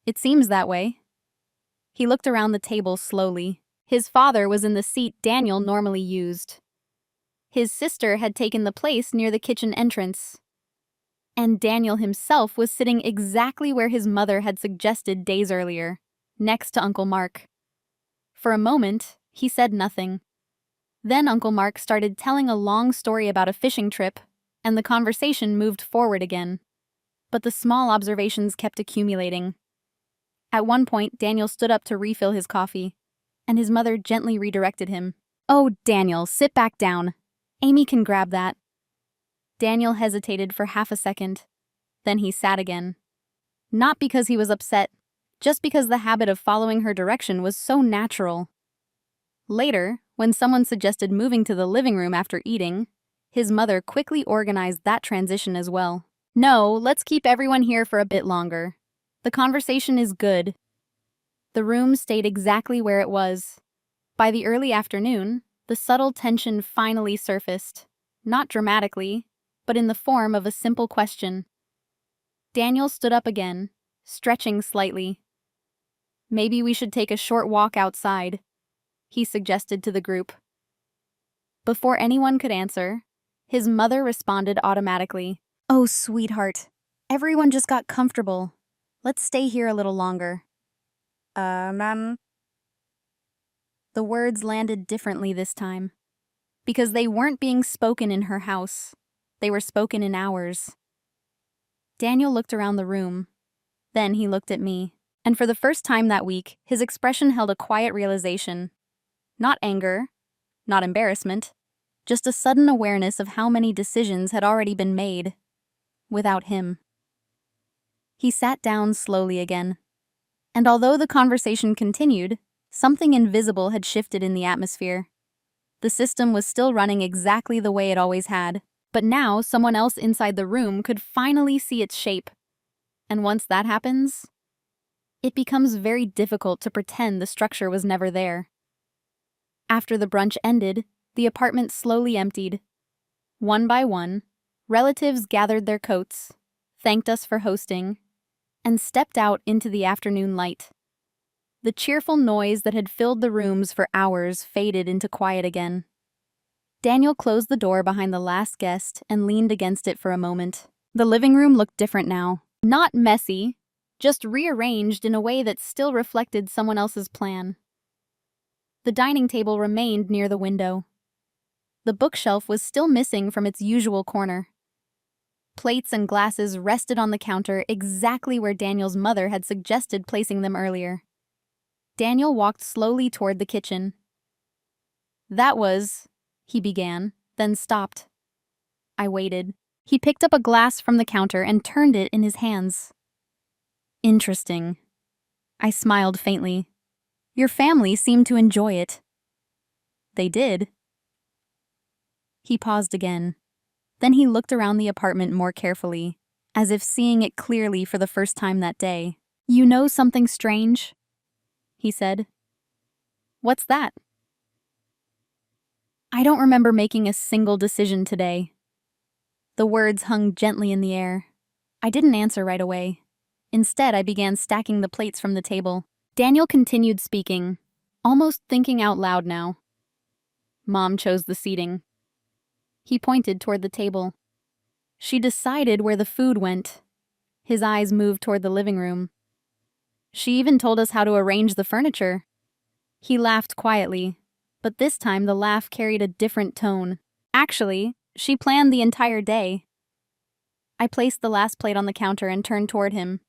"It seems that way." He looked around the table slowly. His father was in the seat Daniel normally used. His sister had taken the place near the kitchen entrance. And Daniel himself was sitting exactly where his mother had suggested days earlier, next to Uncle Mark. For a moment, he said nothing. Then Uncle Mark started telling a long story about a fishing trip, and the conversation moved forward again. But the small observations kept accumulating. At one point, Daniel stood up to refill his coffee, and his mother gently redirected him. "Oh, Daniel, sit back down. Amy can grab that." Daniel hesitated for half a second. Then he sat again. Not because he was upset, just because the habit of following her direction was so natural. Later, when someone suggested moving to the living room after eating, his mother quickly organized that transition as well. "No, let's keep everyone here for a bit longer. The conversation is good." The room stayed exactly where it was. By the early afternoon, the subtle tension finally surfaced, not dramatically, but in the form of a simple question. Daniel stood up again, stretching slightly. Maybe we should take a short walk outside, he suggested to the group. Before anyone could answer, his mother responded automatically. Oh, sweetheart. Everyone just got comfortable. Let's stay here a little longer. Ma'am. The words landed differently this time, because they weren't being spoken in her house. They were spoken in ours. Daniel looked around the room. Then he looked at me, and for the first time that week, his expression held a quiet realization. Not anger, not embarrassment, just a sudden awareness of how many decisions had already been made without him. He sat down slowly again, and although the conversation continued, something invisible had shifted in the atmosphere. The system was still running exactly the way it always had, but now someone else inside the room could finally see its shape. And once that happens, it becomes very difficult to pretend the structure was never there. After the brunch ended, the apartment slowly emptied. One by one, relatives gathered their coats, thanked us for hosting, and stepped out into the afternoon light. The cheerful noise that had filled the rooms for hours faded into quiet again. Daniel closed the door behind the last guest and leaned against it for a moment. The living room looked different now. Not messy, just rearranged in a way that still reflected someone else's plan. The dining table remained near the window. The bookshelf was still missing from its usual corner. Plates and glasses rested on the counter exactly where Daniel's mother had suggested placing them earlier. Daniel walked slowly toward the kitchen. That was, he began, then stopped. I waited. He picked up a glass from the counter and turned it in his hands. Interesting. I smiled faintly. Your family seemed to enjoy it. They did. He paused again. Then he looked around the apartment more carefully, as if seeing it clearly for the first time that day. You know something strange? He said. What's that? I don't remember making a single decision today. The words hung gently in the air. I didn't answer right away. Instead, I began stacking the plates from the table. Daniel continued speaking, almost thinking out loud now. Mom chose the seating. He pointed toward the table. She decided where the food went. His eyes moved toward the living room. She even told us how to arrange the furniture. He laughed quietly, but this time the laugh carried a different tone. Actually, she planned the entire day. I placed the last plate on the counter and turned toward him.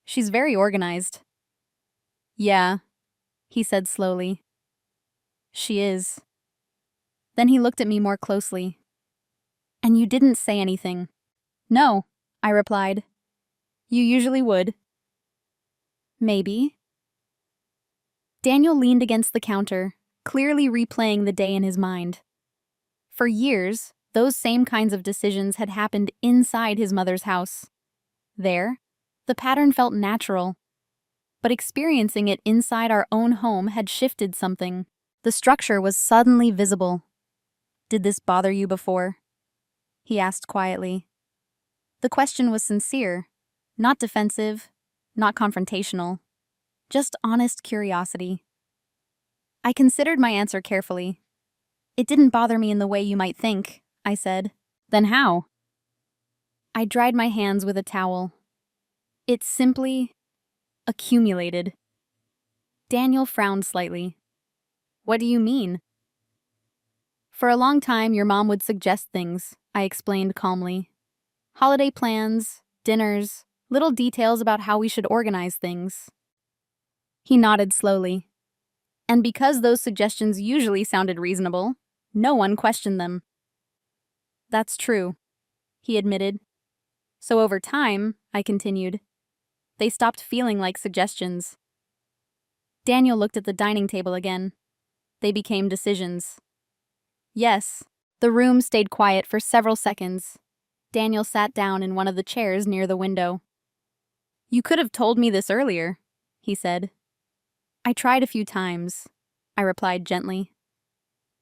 She's very organized. Yeah, he said slowly. She is. Then he looked at me more closely. And you didn't say anything. No, I replied. You usually would. Maybe. Daniel leaned against the counter, clearly replaying the day in his mind. For years, those same kinds of decisions had happened inside his mother's house. There, the pattern felt natural. But experiencing it inside our own home had shifted something. The structure was suddenly visible. Did this bother you before? He asked quietly. The question was sincere, not defensive, not confrontational, just honest curiosity. I considered my answer carefully. It didn't bother me in the way you might think, I said. Then how? I dried my hands with a towel. It simply accumulated. Daniel frowned slightly. What do you mean? For a long time, your mom would suggest things, I explained calmly. Holiday plans, dinners, little details about how we should organize things. He nodded slowly. And because those suggestions usually sounded reasonable, no one questioned them. That's true, he admitted. So over time, I continued, they stopped feeling like suggestions. Daniel looked at the dining table again. They became decisions. Yes. The room stayed quiet for several seconds. Daniel sat down in one of the chairs near the window. You could have told me this earlier, he said. I tried a few times, I replied gently.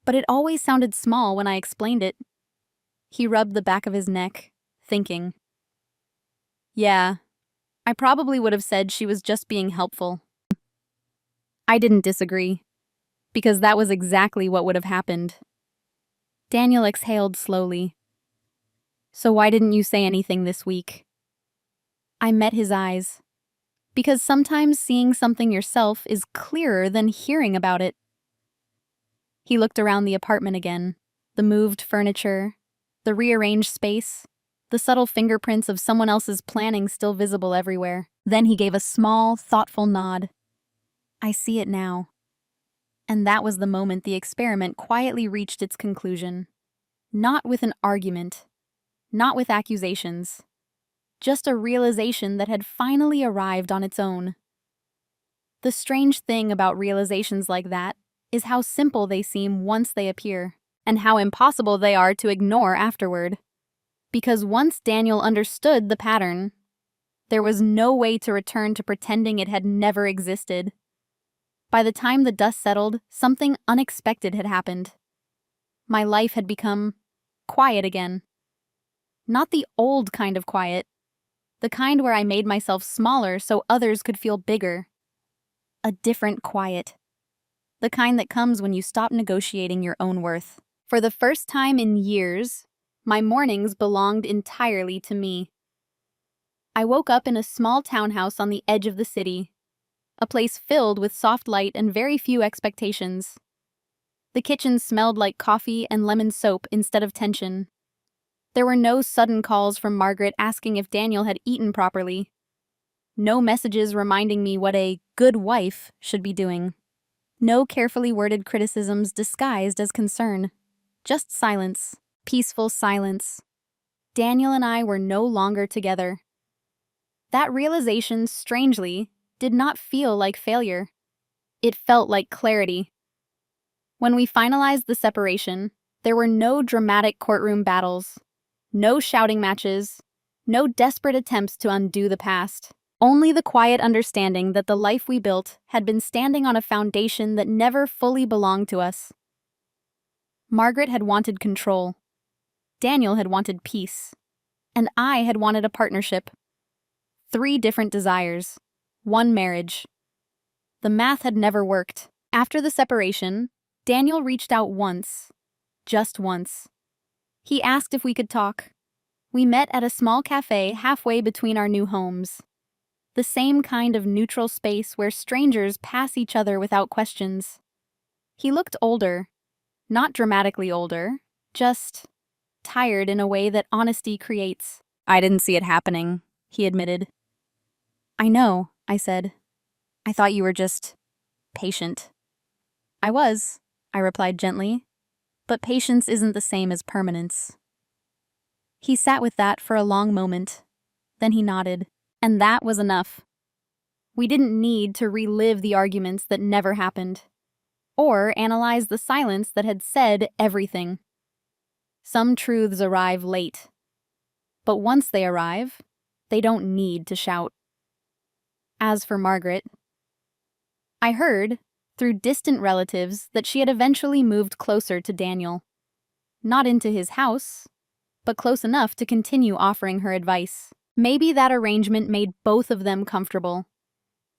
But it always sounded small when I explained it. He rubbed the back of his neck, thinking. Yeah, I probably would have said she was just being helpful. I didn't disagree, because that was exactly what would have happened. Daniel exhaled slowly. So why didn't you say anything this week? I met his eyes. Because sometimes seeing something yourself is clearer than hearing about it. He looked around the apartment again. The moved furniture, the rearranged space, the subtle fingerprints of someone else's planning still visible everywhere. Then he gave a small, thoughtful nod. I see it now. And that was the moment the experiment quietly reached its conclusion. Not with an argument, not with accusations, just a realization that had finally arrived on its own. The strange thing about realizations like that is how simple they seem once they appear, and how impossible they are to ignore afterward. Because once Daniel understood the pattern, there was no way to return to pretending it had never existed. By the time the dust settled, something unexpected had happened. My life had become quiet again. Not the old kind of quiet, the kind where I made myself smaller so others could feel bigger. A different quiet. The kind that comes when you stop negotiating your own worth. For the first time in years, my mornings belonged entirely to me. I woke up in a small townhouse on the edge of the city, a place filled with soft light and very few expectations. The kitchen smelled like coffee and lemon soap instead of tension. There were no sudden calls from Margaret asking if Daniel had eaten properly. No messages reminding me what a good wife should be doing. No carefully worded criticisms disguised as concern. Just silence. Peaceful silence. Daniel and I were no longer together. That realization, strangely, did not feel like failure. It felt like clarity. When we finalized the separation, there were no dramatic courtroom battles, no shouting matches, no desperate attempts to undo the past. Only the quiet understanding that the life we built had been standing on a foundation that never fully belonged to us. Margaret had wanted control. Daniel had wanted peace. And I had wanted a partnership. 3 different desires. 1 marriage. The math had never worked. After the separation, Daniel reached out once. Just once. He asked if we could talk. We met at a small cafe halfway between our new homes. The same kind of neutral space where strangers pass each other without questions. He looked older. Not dramatically older, just tired in a way that honesty creates. I didn't see it happening, he admitted. I know, I said. I thought you were just patient. I was, I replied gently, but patience isn't the same as permanence. He sat with that for a long moment. Then he nodded, and that was enough. We didn't need to relive the arguments that never happened, or analyze the silence that had said everything. Some truths arrive late, but once they arrive, they don't need to shout. As for Margaret, I heard, through distant relatives, that she had eventually moved closer to Daniel. Not into his house, but close enough to continue offering her advice. Maybe that arrangement made both of them comfortable.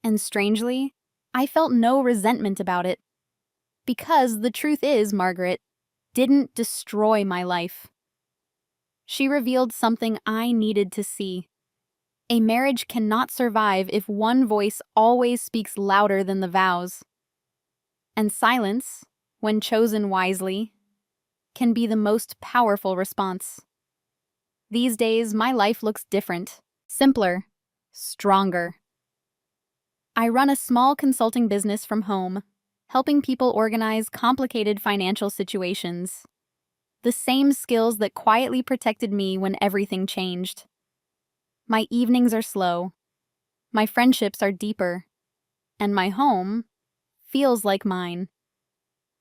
And strangely, I felt no resentment about it. Because the truth is, Margaret didn't destroy my life. She revealed something I needed to see. A marriage cannot survive if one voice always speaks louder than the vows. And silence, when chosen wisely, can be the most powerful response. These days, my life looks different, simpler, stronger. I run a small consulting business from home, helping people organize complicated financial situations. The same skills that quietly protected me when everything changed. My evenings are slow, my friendships are deeper, and my home feels like mine.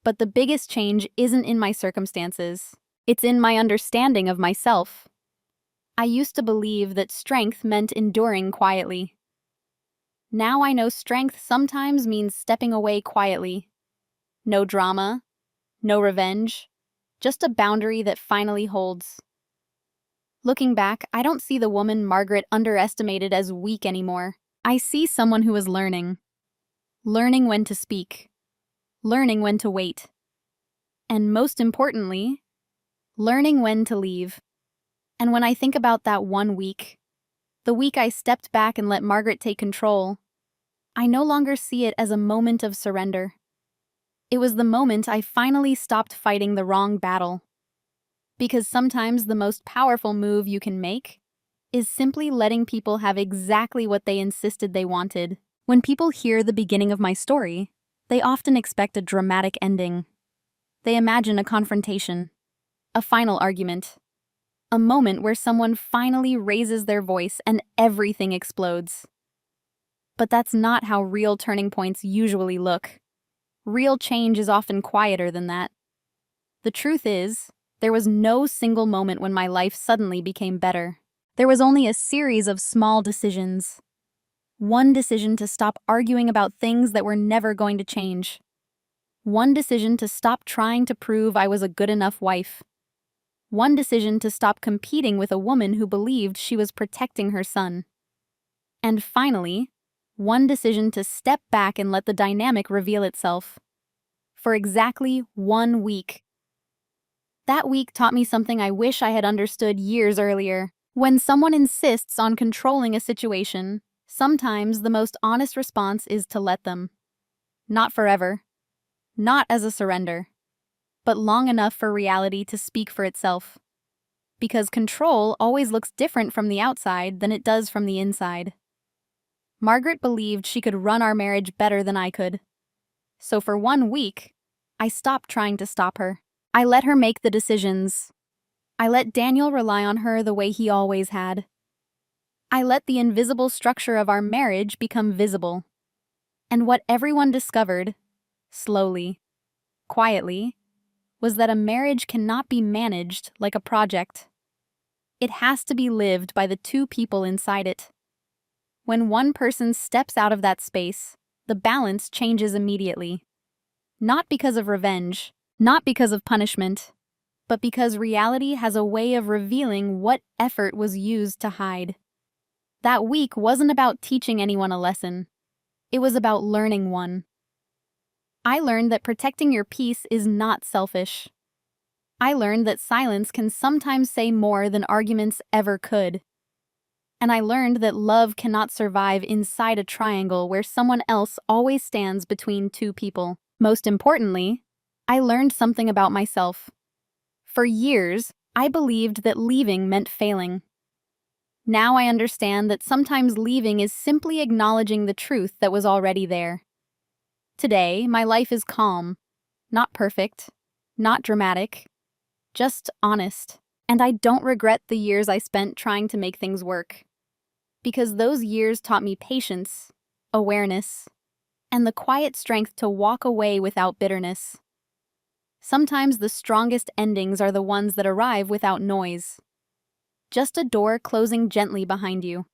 But the biggest change isn't in my circumstances. It's in my understanding of myself. I used to believe that strength meant enduring quietly. Now I know strength sometimes means stepping away quietly. No drama, no revenge, just a boundary that finally holds. Looking back, I don't see the woman Margaret underestimated as weak anymore. I see someone who was learning. Learning when to speak. Learning when to wait. And most importantly, learning when to leave. And when I think about that 1 week, the week I stepped back and let Margaret take control, I no longer see it as a moment of surrender. It was the moment I finally stopped fighting the wrong battle. Because sometimes the most powerful move you can make is simply letting people have exactly what they insisted they wanted. When people hear the beginning of my story, they often expect a dramatic ending. They imagine a confrontation, a final argument, a moment where someone finally raises their voice and everything explodes. But that's not how real turning points usually look. Real change is often quieter than that. The truth is, there was no single moment when my life suddenly became better. There was only a series of small decisions. One decision to stop arguing about things that were never going to change. One decision to stop trying to prove I was a good enough wife. One decision to stop competing with a woman who believed she was protecting her son. And finally, one decision to step back and let the dynamic reveal itself. For exactly 1 week. That week taught me something I wish I had understood years earlier. When someone insists on controlling a situation, sometimes the most honest response is to let them. Not forever. Not as a surrender. But long enough for reality to speak for itself. Because control always looks different from the outside than it does from the inside. Margaret believed she could run our marriage better than I could. So for 1 week, I stopped trying to stop her. I let her make the decisions. I let Daniel rely on her the way he always had. I let the invisible structure of our marriage become visible. And what everyone discovered, slowly, quietly, was that a marriage cannot be managed like a project. It has to be lived by the two people inside it. When one person steps out of that space, the balance changes immediately. Not because of revenge, not because of punishment, but because reality has a way of revealing what effort was used to hide. That week wasn't about teaching anyone a lesson. It was about learning one. I learned that protecting your peace is not selfish. I learned that silence can sometimes say more than arguments ever could. And I learned that love cannot survive inside a triangle where someone else always stands between two people. Most importantly, I learned something about myself. For years, I believed that leaving meant failing. Now I understand that sometimes leaving is simply acknowledging the truth that was already there. Today, my life is calm, not perfect, not dramatic, just honest. And I don't regret the years I spent trying to make things work. Because those years taught me patience, awareness, and the quiet strength to walk away without bitterness. Sometimes the strongest endings are the ones that arrive without noise. Just a door closing gently behind you.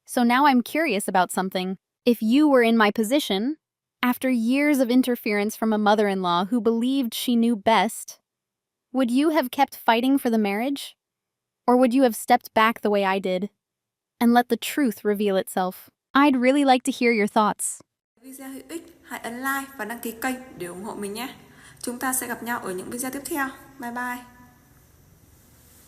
So now I'm curious about something. If you were in my position, after years of interference from a mother-in-law who believed she knew best, would you have kept fighting for the marriage? Or would you have stepped back the way I did and let the truth reveal itself? I'd really like to hear your thoughts. Video hữu ích, hãy ấn like và đăng ký kênh để ủng hộ mình nhé. Chúng ta sẽ gặp nhau ở những video tiếp theo. Bye bye.